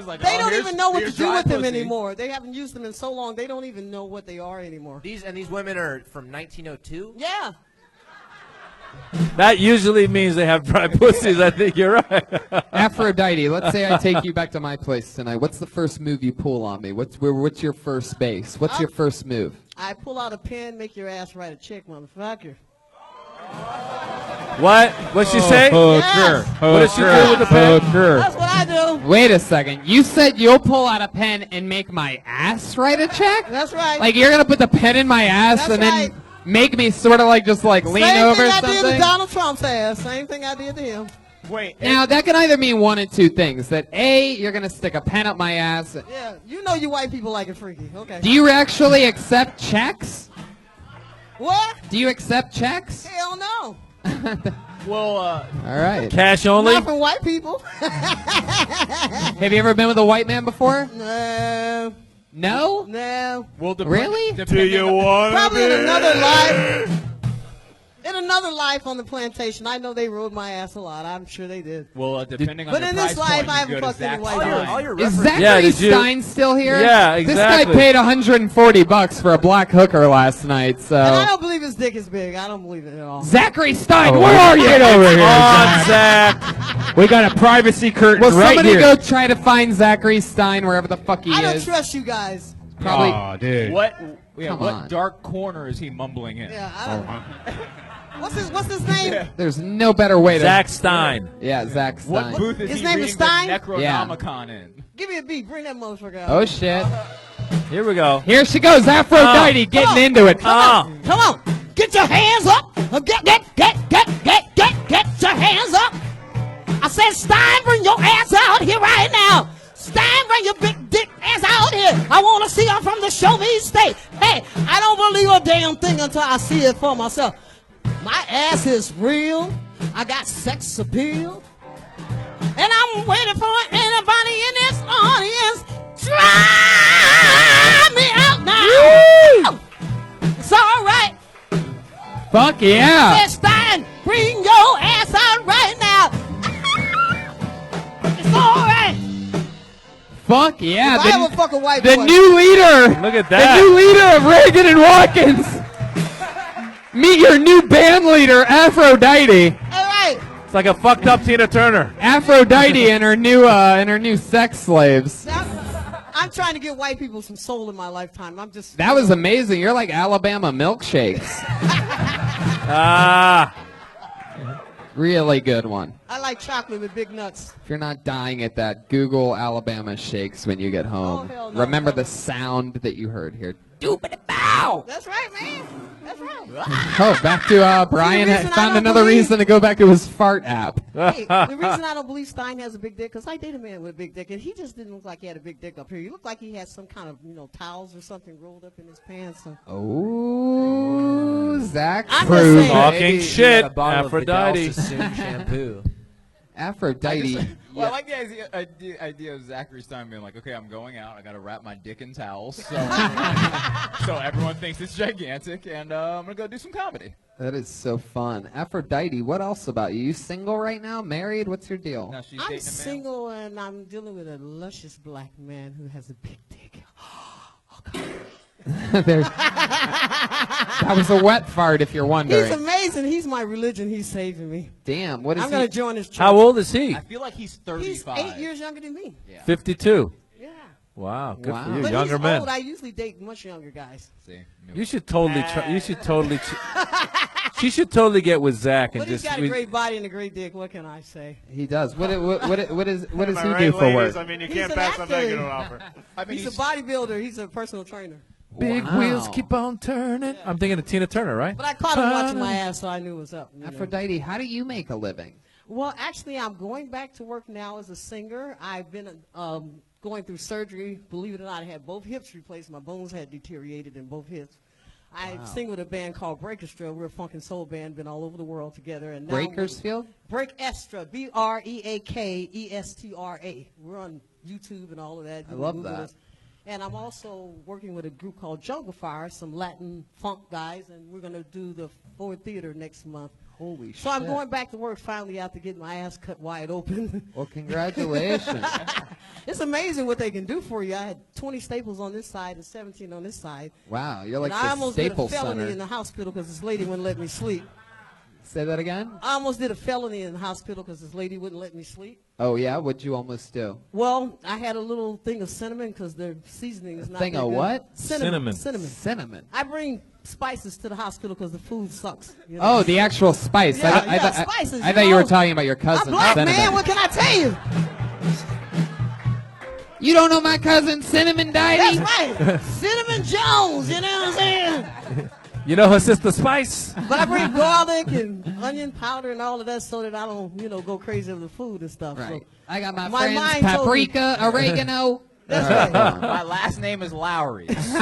Like, they oh, don't even know what to here's do dry with them pussy. anymore. They haven't used them in so long, they don't even know what they are anymore. These women are from 1902. Yeah. That usually means they have dry pussies. I think you're right. Aphrodite, let's say I take you back to my place tonight. What's the first move you pull on me? What's your first base? What's your first move? I pull out a pen, make your ass write a check, motherfucker. What? What'd she say? Yes. What did she do with the pen? That's what I do. Wait a second. You said you'll pull out a pen and make my ass write a check? That's right. Like you're going to put the pen in my ass That's and right. then make me sort of like just like lean over Same thing I something? did to Donald Trump's ass. Same thing I did to him. Wait. Now, that can either mean one of two things. That A, you're going to stick a pen up my ass. Yeah, you know you white people like it freaky. Okay. Do you actually accept checks? What? Do you accept checks? Hell no. Well, All right. Cash only? Not from white people. Have you ever been with a white man before? No. No? No. Well, Really? Do you want Probably in another life. In another life on the plantation, I know they rode my ass a lot. I'm sure they did. well, depending on But the in price this life, point, I you haven't go to fucked any Zach's white Dine. people. All your Is references. Zachary did you- Stein still here? Yeah, This exactly. guy paid $140 for a black hooker last night, And I so. don't believe his dick is big. I don't believe it at all. Zachary Stein, where are you? Get over here, on, Zach. We got a privacy curtain Will right somebody here. go try to find Zachary Stein wherever the fuck he I don't is? trust you guys. Probably. Aw, dude. What Come on. dark corner is he mumbling in? Yeah, I don't. What's his name? There's no better way to. Zach Stein. Yeah, Zach Stein. What booth is His he name reading is Stein? the Necronomicon in? Give me a beat. Bring that motherfucker out. Oh shit! Here we go. Here she goes, Aphrodite getting into it. Come on. Get your hands up. Get your hands up. I said, Stein, bring your ass out here right now. Stein, bring your big dick ass out here. I want to see her from the show me state. Hey, I don't believe a damn thing until I see it for myself. My ass is real. I got sex appeal. And I'm waiting for anybody in this audience. Try me out now. It's all right. Fuck yeah! Said Stein, your ass out right now. It's all right. Fuck yeah. If I ever fuck a white the boy. new leader. Look at The that. new leader of Reagan and Watkins. Meet your new band leader, Aphrodite. All right. It's like a fucked up Tina Turner. Aphrodite and her new sex slaves. I'm trying to give white people some soul in my lifetime. I'm just. That was amazing. You're like Alabama milkshakes. Ah. Really good one. I like chocolate with big nuts. If you're not dying at that, Google Alabama shakes when you get home. hell no. Remember the sound that you heard here. Doop-a-da-bow! That's right, man. That's right. Oh, back to Brian reason I found don't another believe- reason to go back to his fart app. Hey, the reason I don't believe Stein has a big dick, because I dated a man with a big dick, and he just didn't look like he had a big dick up here. He looked like he had some kind of, towels or something rolled up in his pants. So. Oh, Zach I'm just Cruz. saying. Talking Maybe shit, you got a bottle Aphrodite. Of Vidal Sassoon shampoo. Aphrodite. Well, I like the idea of Zachary Stein being like, okay, I'm going out. I got to wrap my dick in towels. So, so everyone thinks it's gigantic, and I'm going to go do some comedy. That is so fun. Aphrodite, what else about you? You single right now? Married? What's your deal? Now she's I'm dating a man. single, and I'm dealing with a luscious black man who has a big dick. That was a wet fart, if you're wondering. He's amazing. He's my religion. He's saving me. Damn, what is I'm he? going to join his church. How old is he? I feel like he's He's 35. 8 years younger than me. 52. Yeah. Wow, good for you. But Younger he's men. old. I usually date much younger guys. See, You should totally try. You should totally. She should totally get with Zach and But he's just. got a great body and a great dick. What can I say? He does. What does Am he I do right, for ladies? work? I mean, you He's can't an pass up that actor. good of an offer. I mean, He's a bodybuilder. He's a personal trainer. Big Wow. wheels keep on turning. I'm thinking of Tina Turner, right? But I caught him watching my ass, so I knew it was up. Aphrodite, how do you make a living? Well, actually, I'm going back to work now as a singer. I've been going through surgery. Believe it or not, I had both hips replaced. My bones had deteriorated in both hips. I sing with a band called Breakestra. We're a funk and soul band, been all over the world together. And now Breakersfield? Breakestra, Breakestra. We're on YouTube and all of that. I You can love Google that. us. And I'm also working with a group called Jungle Fire, some Latin funk guys, and we're going to do the Ford Theater next month. Holy shit. So I'm going back to work finally after getting my ass cut wide open. Well, congratulations. It's amazing what they can do for you. I had 20 staples on this side and 17 on this side. Wow, you're like and I the almost did a Staples felony Center. in the hospital because this lady wouldn't let me sleep. Say that again? I almost did a felony in the hospital because this lady wouldn't let me sleep. Oh, yeah? What'd you almost do? Well, I had a little thing of cinnamon because their seasoning is not Thing that of good. what? Cinnamon. Cinnamon. I bring spices to the hospital because the food sucks. You know? Oh, the actual spice. Yeah, I thought spices. I thought you were talking about your cousin. I'm black, Cinnamon. man. What can I tell you? You don't know my cousin Cinnamon Diety? That's right. Cinnamon Jones, you know what I'm saying? You know her sister Spice. But I bring garlic and onion powder and all of that so that I don't, go crazy with the food and stuff. Right. So I got my mind friends told me- paprika, oregano. That's right. My last name is Lowry. All She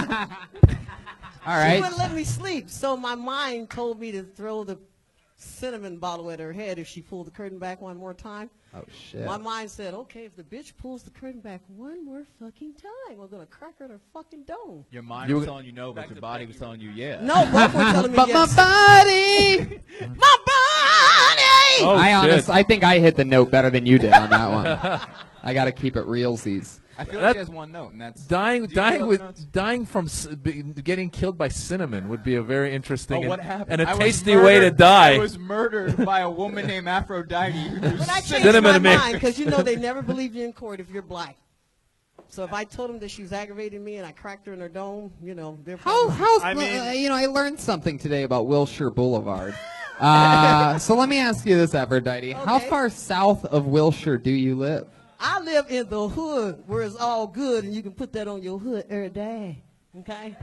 right. wouldn't let me sleep, so my mind told me to throw the cinnamon bottle at her head if she pulled the curtain back one more time. Oh, shit. My mind said, okay, if the bitch pulls the curtain back one more fucking time, we're going to crack her in her fucking dome. Your mind was telling you no, but your body was telling you yeah. No, both were telling me But yes. my body! My body! Oh, I think I hit the note better than you did on that one. I got to keep it realsies. I feel like she has one note, and that's Dying Do you know the notes? from getting killed by cinnamon would be a very interesting Oh, what happened? and a I was tasty way to murdered- die. I was murdered by a woman named Aphrodite. But I changed Cinnamon my to me. mind because they never believe you in court if you're black. So if I told them that she was aggravating me and I cracked her in her dome, they're I learned something today about Wilshire Boulevard. So let me ask you this, Aphrodite. How Okay. far south of Wilshire do you live? I live in the hood where it's all good and you can put that on your hood every day. Okay?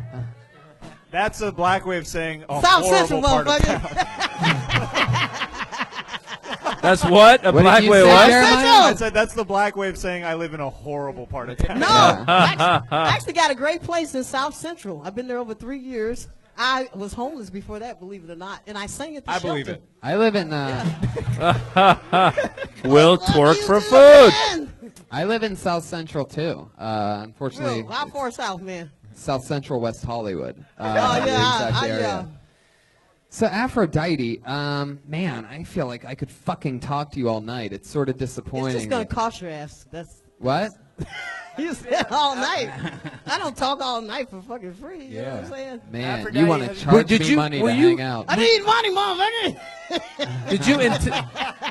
That's a black way of saying a South horrible Central, part of motherfucker. town. That's what? A What did black you way say, what? Jeremiah? I said that's the black way of saying I live in a horrible part of town. No, I actually got a great place in South Central. I've been there over 3 years. I was homeless before that, believe it or not, and I sang at the shelter. I believe it. I live in Will twerk for food. I live in South Central too. Unfortunately, Real, how far south, man? South Central West Hollywood. Oh, yeah, the exact I area. So Aphrodite, man, I feel like I could fucking talk to you all night. It's sort of disappointing. It's just gonna cost your ass. That's What? you said all night. I don't talk all night for fucking free. You know what I'm saying? Man, you want to charge me money to hang out. I need money, motherfucker.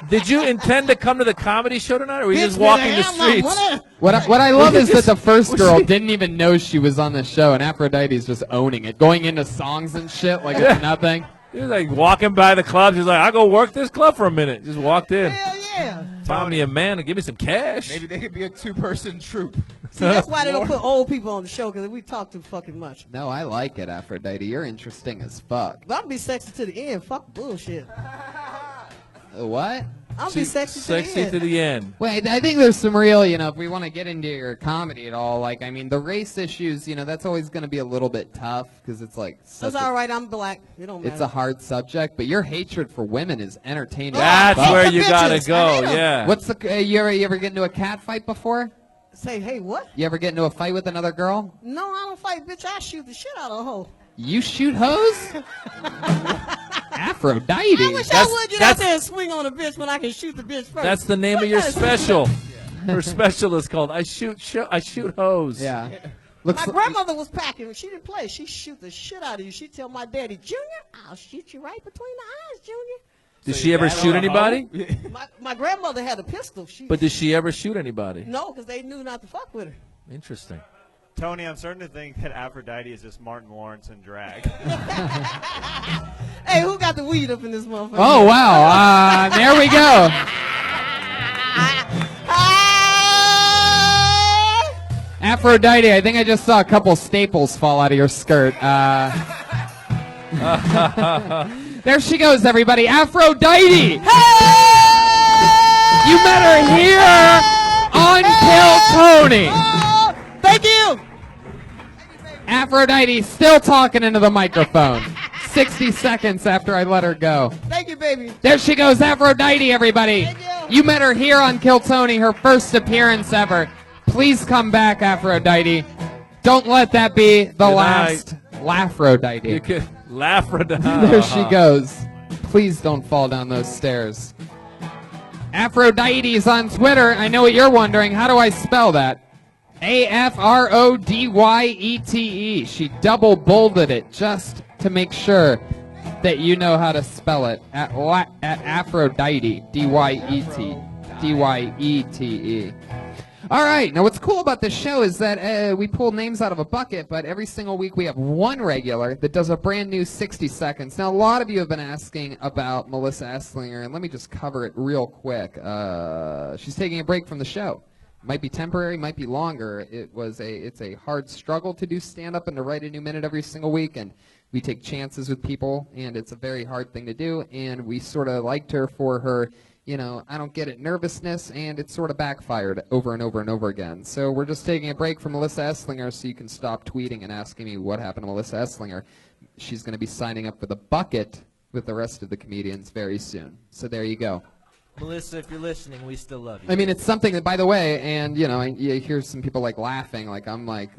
Did you intend to come to the comedy show tonight, or were you just walking the streets? What I love is that the first girl didn't even know she was on the show, and Aphrodite's just owning it, going into songs and shit like it's nothing. He was like walking by the club. He's like, I'll go work this club for a minute. Just walked in. Hell yeah. Found me a man and give me some cash. Maybe they could be a two-person troupe. See, that's why they don't put old people on the show, because we talk too fucking much. No, I like it, Aphrodite. You're interesting as fuck. But I'll be sexy to the end. Fuck bullshit. What? I'll be sexy to the end. Wait, I think there's some real, if we want to get into your comedy at all, like, I mean, the race issues, that's always going to be a little bit tough because it's like That's all right. I'm black. It don't matter. it's a hard subject, but your hatred for women is entertaining. That's as fuck. where you gotta go. Yeah. What's the? You ever get into a cat fight before? Say, hey, what? You ever get into a fight with another girl? No, I don't fight, bitch. I shoot the shit out of a hoe. You shoot hoes? Aphrodite. I wish I would get out there and swing on a bitch when I can shoot the bitch first. That's the name of your special. Her special is called I shoot hoes. Yeah. My grandmother was packing. She didn't play. She shoot the shit out of you. She tell my daddy, Junior, I'll shoot you right between the eyes, Junior. Did she ever shoot anybody? My grandmother had a pistol. But did she ever shoot anybody? No, because they knew not to fuck with her. Interesting. Tony, I'm starting to think that Aphrodite is just Martin Lawrence in drag. Hey, who got the weed up in this motherfucker? Oh, wow. There we go. Aphrodite, I think I just saw a couple staples fall out of your skirt. There she goes, everybody. Aphrodite! You met her here on Kill Tony. Thank you. Aphrodite still talking into the microphone. 60 seconds after I let her go. Thank you, baby. There she goes, Aphrodite, everybody. You met her here on Kill Tony, her first appearance ever. Please come back, Aphrodite. Don't let that be the last Laphrodite. You could Laphrodite. There she goes. Please don't fall down those stairs. Aphrodite's on Twitter. I know what you're wondering. How do I spell that? Aphrodyete. She double bolded it just to make sure that you know how to spell it. At Aphrodite. Dyete. Dyete. All right. Now, what's cool about this show is that we pull names out of a bucket, but every single week we have one regular that does a brand new 60 seconds. Now, a lot of you have been asking about Melissa Esslinger, and let me just cover it real quick. She's taking a break from the show. Might be temporary, might be longer. It's a hard struggle to do stand-up and to write a new minute every single week, and we take chances with people, and it's a very hard thing to do, and we sort of liked her for her, I don't get it, nervousness, and it sort of backfired over and over and over again. So we're just taking a break from Melissa Esslinger so you can stop tweeting and asking me what happened to Melissa Esslinger. She's going to be signing up for the bucket with the rest of the comedians very soon. So there you go. Melissa, if you're listening, we still love you. I mean, it's something that, by the way, and you hear some people laughing, I'm like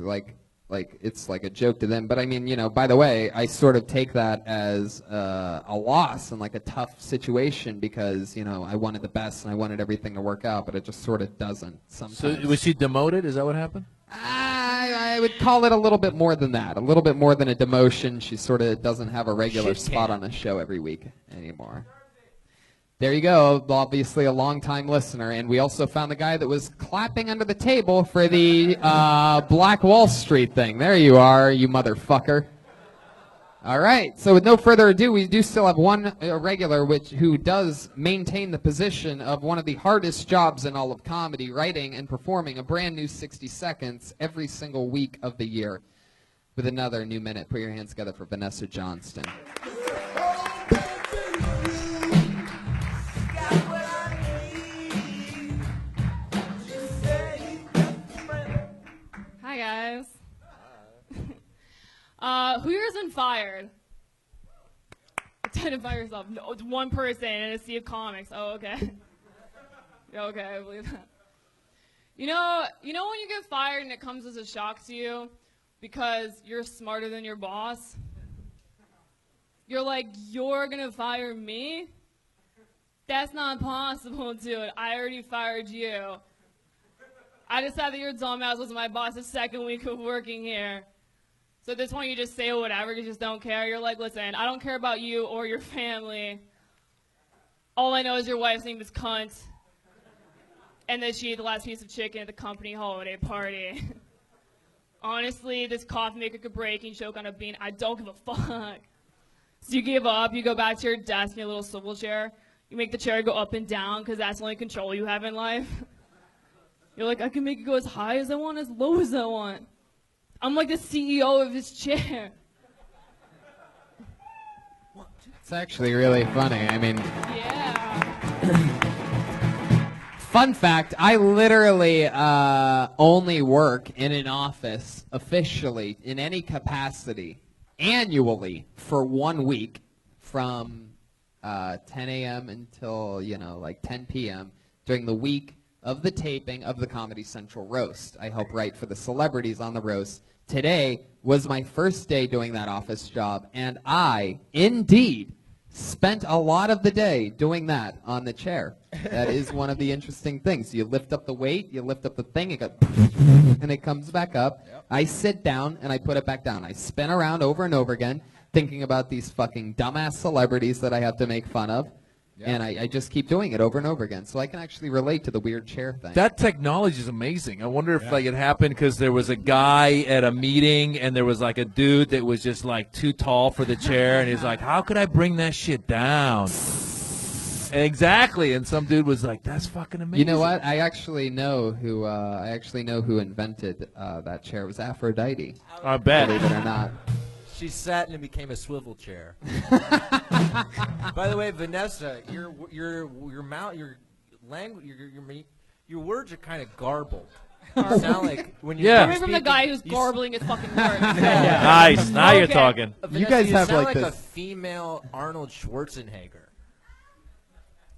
it's like a joke to them. But I mean, by the way, I sort of take that as a loss and like a tough situation because I wanted the best and I wanted everything to work out, but it just sort of doesn't sometimes. So was she demoted? Is that what happened? I would call it a little bit more than that, a little bit more than a demotion. She sort of doesn't have a regular spot on a show every week anymore. There you go, obviously a long-time listener. And we also found the guy that was clapping under the table for the Black Wall Street thing. There you are, you motherfucker. All right, so with no further ado, we do still have one regular who does maintain the position of one of the hardest jobs in all of comedy, writing and performing a brand new 60 seconds every single week of the year with another new minute. Put your hands together for Vanessa Johnston. Hi, guys. Who here has been fired? Identify yourself. No, it's one person in a sea of comics. Oh, okay. Okay, I believe that. You know when you get fired and it comes as a shock to you because you're smarter than your boss? You're like, you're gonna fire me? That's not possible, dude. I already fired you. I decided that your dumbass was my boss the second week of working here. So at this point, you just say whatever, you just don't care. You're like, listen, I don't care about you or your family. All I know is your wife's name is Cunt. And that she ate the last piece of chicken at the company holiday party. Honestly, this coffee maker could break and choke on a bean. I don't give a fuck. So you give up, you go back to your desk in your little swivel chair. You make the chair go up and down because that's the only control you have in life. You're like, I can make it go as high as I want, as low as I want. I'm like the CEO of his chair. It's actually really funny. I mean, yeah. Fun fact, I literally only work in an office officially in any capacity annually for 1 week from 10 a.m. until, like 10 p.m. during the week of the taping of the Comedy Central roast. I help write for the celebrities on the roast. Today was my first day doing that office job, and I, indeed, spent a lot of the day doing that on the chair. That is one of the interesting things. You lift up the weight, you lift up the thing, it goes, and it comes back up. Yep. I sit down, and I put it back down. I spin around over and over again, thinking about these fucking dumbass celebrities that I have to make fun of. Yeah. And I just keep doing it over and over again, so I can actually relate to the weird chair thing. That technology is amazing. I wonder if it happened because there was a guy at a meeting and there was like a dude that was just like too tall for the chair, and he's like, "How could I bring that shit down?" Exactly, and some dude was like, "That's fucking amazing." You know what? I actually know who invented that chair. It was Aphrodite. I bet. Believe it or not. She sat and it became a swivel chair. By the way, Vanessa, your mouth, your language, your words are kind of garbled. You sound like when you're Coming from the guy who's garbling his fucking words. Nice. Now you're talking. Vanessa, you guys have sound like a this female Arnold Schwarzenegger.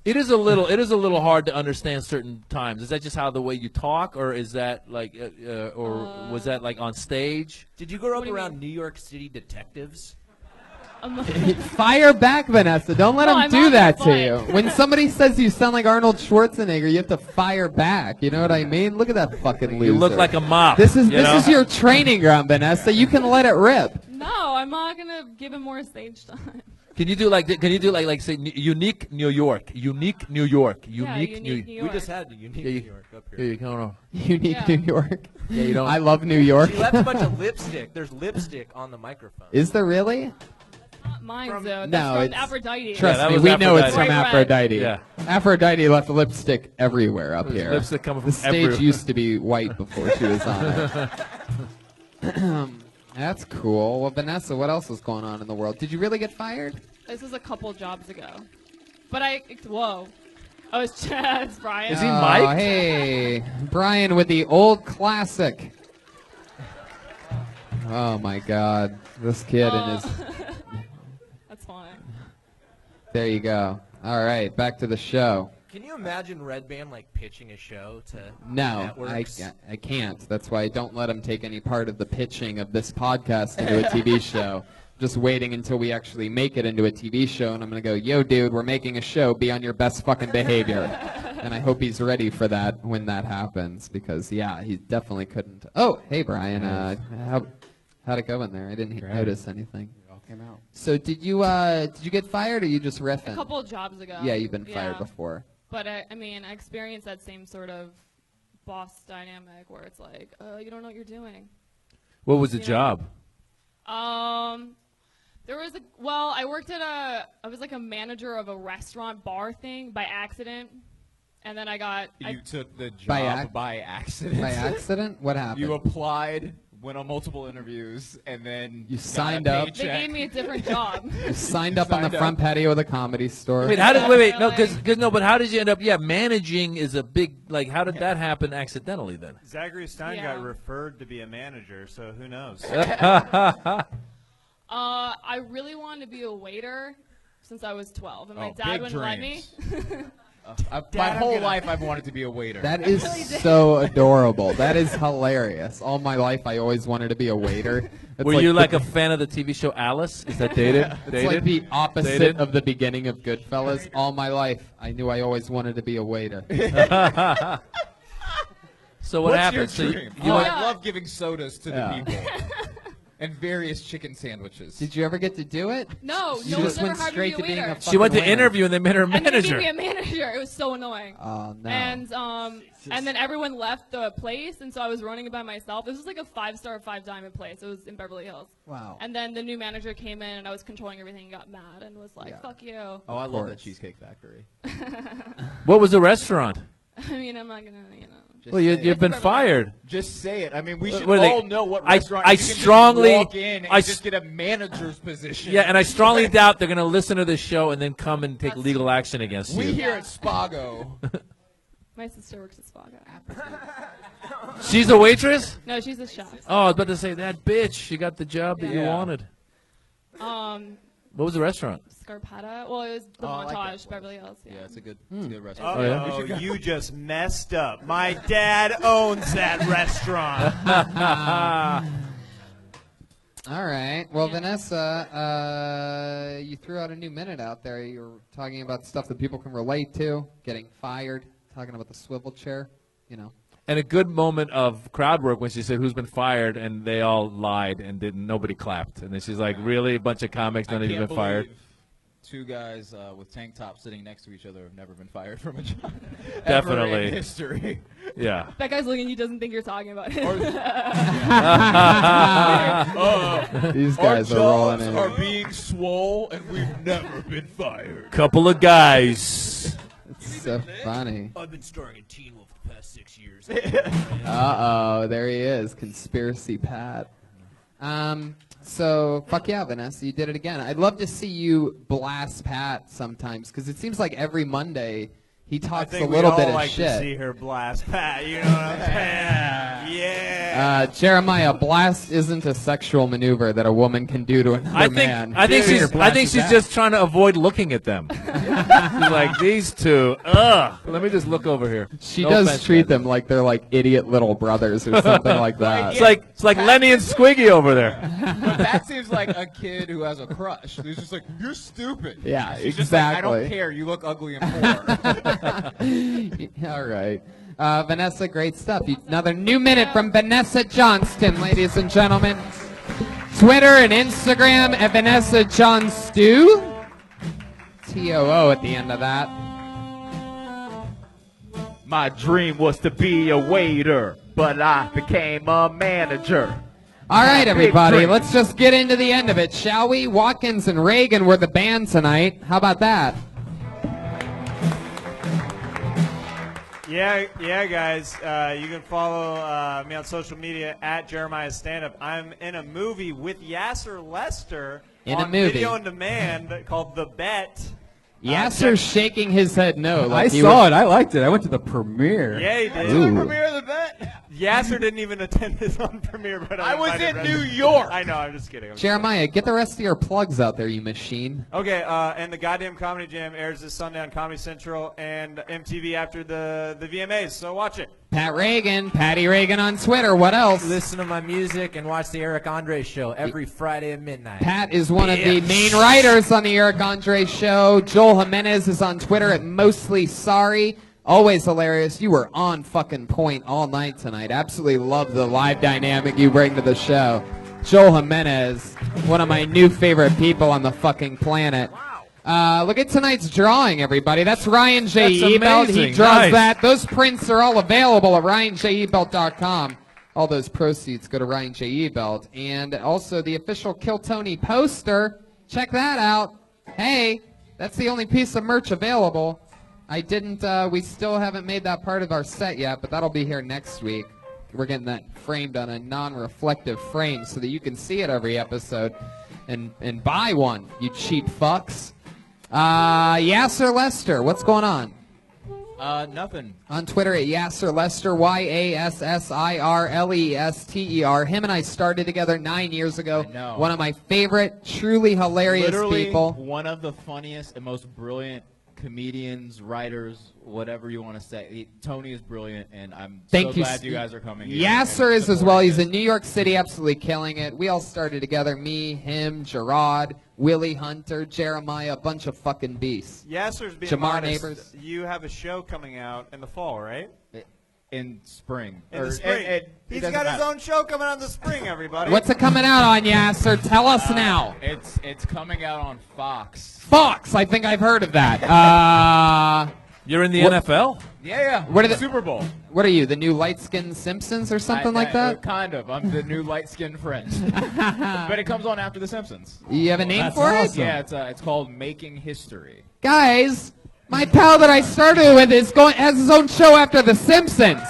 It is a little hard to understand certain times. Is that just how the way you talk, or is that like, or was that like on stage? Did you grow up around New York City detectives? Fire back, Vanessa. Don't let him do that to fun. you. When somebody says you sound like Arnold Schwarzenegger, you have to fire back. You know what I mean? Look at that fucking loser. You look like a mop. This is your training ground, Vanessa. You can let it rip. No, I'm not gonna give him more stage time. Can you do like say unique New York, unique New York, unique New York. We just had unique New York up here. Yeah, you come on. Unique New York. Yeah, you don't. I love New York. She left a bunch of lipstick. There's lipstick on the microphone. Is there really? Not mine, though. That's No, from it's Aphrodite. Trust me, we know it's from Aphrodite. Yeah. Aphrodite left lipstick everywhere up There's here. lipstick coming from the stage everywhere. used to be white before she was on it. That's cool. Well, Vanessa, what else was going on in the world? Did you really get fired? This was a couple jobs ago. But whoa. Oh, it's Chad's Brian. Is he Mike? Hey, Brian with the old classic. Oh my God, this kid and his. That's fine. There you go. All right, back to the show. Can you imagine Red Band like pitching a show to No, networks? I can't. That's why I don't let him take any part of the pitching of this podcast into a TV show. Just waiting until we actually make it into a TV show, and I'm going to go, yo, dude, we're making a show. Be on your best fucking behavior. And I hope he's ready for that when that happens, because, yeah, he definitely couldn't. Oh, hey, Brian. How'd it go in there? I didn't notice anything. It all came out. So did you get fired, or you just riffing? A couple of jobs ago. Yeah, you've been fired before. But I experienced that same sort of boss dynamic where it's like, you don't know what you're doing. What was the job? There was I worked at I was like a manager of a restaurant bar thing by accident. And then You took the job By by accident. By accident? What happened? You applied, went on multiple interviews, and then You got signed a up. they paycheck. gave me a different job. You signed up on the front patio of the Comedy Store. Wait, but how did you end up? Yeah, managing is a big like. How did that happen accidentally then? Zachary Stein got referred to be a manager, so who knows? I really wanted to be a waiter since I was 12, and my dad big wouldn't let me. My Dad, I'm whole gonna- life I've wanted to be a waiter. That is so adorable. That is hilarious. All my life, I always wanted to be a waiter. It's Were you like the- a fan of the TV show Alice? Is that dated? It's like the opposite Dated? of the beginning of Goodfellas. All my life, I knew I always wanted to be a waiter. So what What's happened? your So you- dream? you went- I love giving sodas to Yeah. the people. And various chicken sandwiches. Did you ever get to do it? No, You no one just ever went hired me straight to to be a being a waiter. She went to fucking waiter. interview and they made her And then they manager. made me a manager. It was so annoying. Oh no. And then everyone left the place, and so I was running it by myself. This was like a 5-star, 5-diamond place. It was in Beverly Hills. Wow. And then the new manager came in, and I was controlling everything, and got mad, and was like, "Fuck you." Oh, I love that Cheesecake Factory. What was the restaurant? I mean, I'm not gonna, Just Well, say you've it. been fired. Just say it. I mean, we What- should what are they- all know what I- restaurant I you can strongly- just walk in and I s- just get a manager's position. Yeah, and I strongly doubt they're going to listen to this show and then come and take legal action against We you. here at Spago. My sister works at Spago. She's a waitress? No, she's a chef. Oh, I was about to say, that bitch, she got the job that you Yeah. wanted. Um, What was the restaurant? Scarpetta. Well, it was the Oh, I like Montage, that Beverly Hills. Yeah. It's a good restaurant. Oh, yeah? Oh, you just messed up. My dad owns that restaurant. All right. Well, Vanessa, you threw out a new minute out there. You were talking about stuff that people can relate to, getting fired, talking about the swivel chair, you know. And a good moment of crowd work when she said, "Who's been fired?" and they all lied and nobody clapped. And then she's like, "Really? A bunch of comics, none of you can't been fired?" believe Two guys with tank tops sitting next to each other have never been fired from a job. Definitely. Ever in history. Yeah. That guy's looking at you, doesn't think you're talking about him. These guys are rolling in. Are being swole, and we've never been fired. Couple of guys. It's so funny. I've been starring in Teen Wolf the past 6 years. Uh-oh, there he is, Conspiracy Pat. So, fuck yeah, Vanessa, you did it again. I'd love to see you blast Pat sometimes, because it seems like every Monday he talks a little bit of like shit. to see her blast Pat. You know what I'm saying? Yeah. Jeremiah, blast isn't a sexual maneuver that a woman can do to another man. I think she's just trying to avoid looking at them. She's like, these two, ugh. Let me just look over here. She No does offense, treat them like they're like idiot little brothers or something like that. It's like Lenny and Squiggy over there. But that seems like a kid who has a crush. He's just like, "You're stupid." Yeah, She's just like, I exactly. don't care. You look ugly and poor. All right. Vanessa, great stuff. Another new minute from Vanessa Johnston, ladies and gentlemen. Twitter and Instagram at Vanessa John Stew. T-O-O at the end of that. My dream was to be a waiter, but I became a manager. All right, Big everybody, dream. let's just get into the end of it, shall we? Watkins and Reagan were the band tonight. How about that? Yeah, guys. You can follow me on social media at Jeremiah Standup. I'm in a movie with Yassir Lester In a on movie. video on demand called The Bet. Yassir's shaking his head no. Like I he saw was- it. I liked it. I went to the premiere. Yeah, he did. Ooh. Premiere of The Bet. Yassir didn't even attend his own premiere, but I was invited in Red- New York. I know. I'm just kidding. Jeremiah, get the rest of your plugs out there, you machine. Okay, and the Goddamn Comedy Jam airs this Sunday on Comedy Central and MTV after the VMAs, so watch it. Pat Reagan, Patty Reagan on Twitter. What else? Listen to my music and watch the Eric Andre show every Friday at midnight. Pat is one of the main writers on the Eric Andre show. Joel Jimenez is on Twitter at Mostly Sorry. Always hilarious. You were on fucking point all night tonight. Absolutely love the live dynamic you bring to the show. Joel Jimenez, one of my new favorite people on the fucking planet. Look at tonight's drawing, everybody. That's Ryan J. That's Ebelt. He amazing. draws Nice. that. Those prints are all available at RyanJEbelt.com. All those proceeds go to Ryan J. Ebelt. And also the official Kill Tony poster. Check that out. Hey, that's the only piece of merch available. We still haven't made that part of our set yet, but that'll be here next week. We're getting that framed on a non-reflective frame so that you can see it every episode and buy one, you cheap fucks. Yassir Lester, what's going on? Nothing. On Twitter at Yassir Lester, Yassirlester. Him and I started together 9 years ago. I know. One of my favorite, truly hilarious Literally people. one of the funniest and most brilliant comedians, writers, whatever you want to say. Tony is brilliant, and I'm Thank so you. glad you guys are coming here. Yassir and is as well. supporting He's this. in New York City, absolutely killing it. We all started together. Me, him, Gerard, Willie Hunter, Jeremiah, a bunch of fucking beasts. Yassir's being Jamar modest. Neighbors. You have a show coming out in the fall, right? In spring. In the Or- spring. it He's doesn't got his matter. own show coming out in the spring, everybody. What's it coming out on, Yassir? Tell us now. It's coming out on Fox. Fox, I think I've heard of that. You're in the what- NFL? Yeah. What are the Super Bowl. What are you, the new light-skinned Simpsons or something like that? Kind of. I'm the new light-skinned friend. But it comes on after The Simpsons. You have a name for it? Yeah, it's called Making History. Guys, my pal that I started with has his own show after The Simpsons.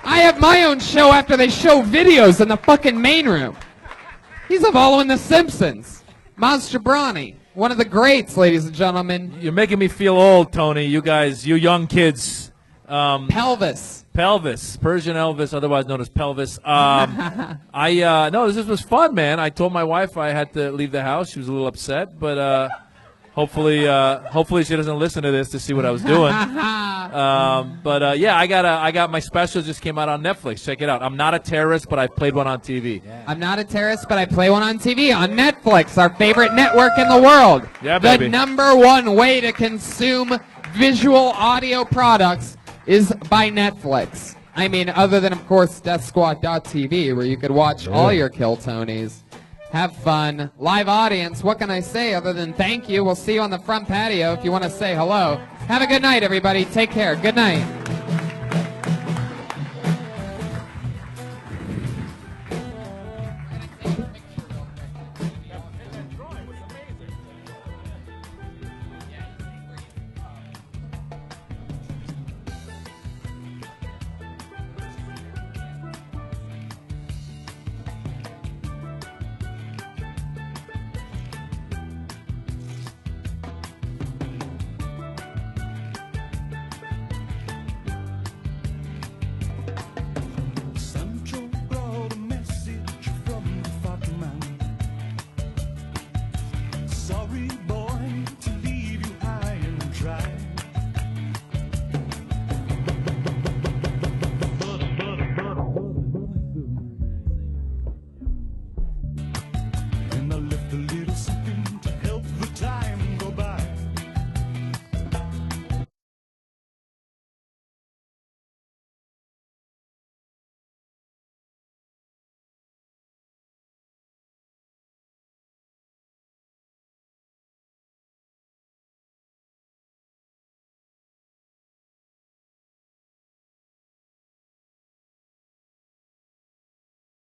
I have my own show after they show videos in the fucking main room. He's following The Simpsons. Jobrani, one of the greats, ladies and gentlemen. You're making me feel old, Tony. You guys, you young kids. Pelvis. Persian Elvis, otherwise known as Pelvis. No, this was fun, man. I told my wife I had to leave the house. She was a little upset, but hopefully she doesn't listen to this to see what I was doing. Yeah, I got my special just came out on Netflix. Check it out. I'm not a terrorist, but I played one on TV. I'm not a terrorist, but I play one on TV on Netflix, our favorite network in the world. Yeah, the baby. number one way to consume visual audio products is by Netflix. I mean, other than, of course, DeathSquad.tv, where you could watch all your Kill Tonys. Have fun. Live audience, what can I say other than thank you? We'll see you on the front patio if you want to say hello. Have a good night, everybody. Take care. Good night.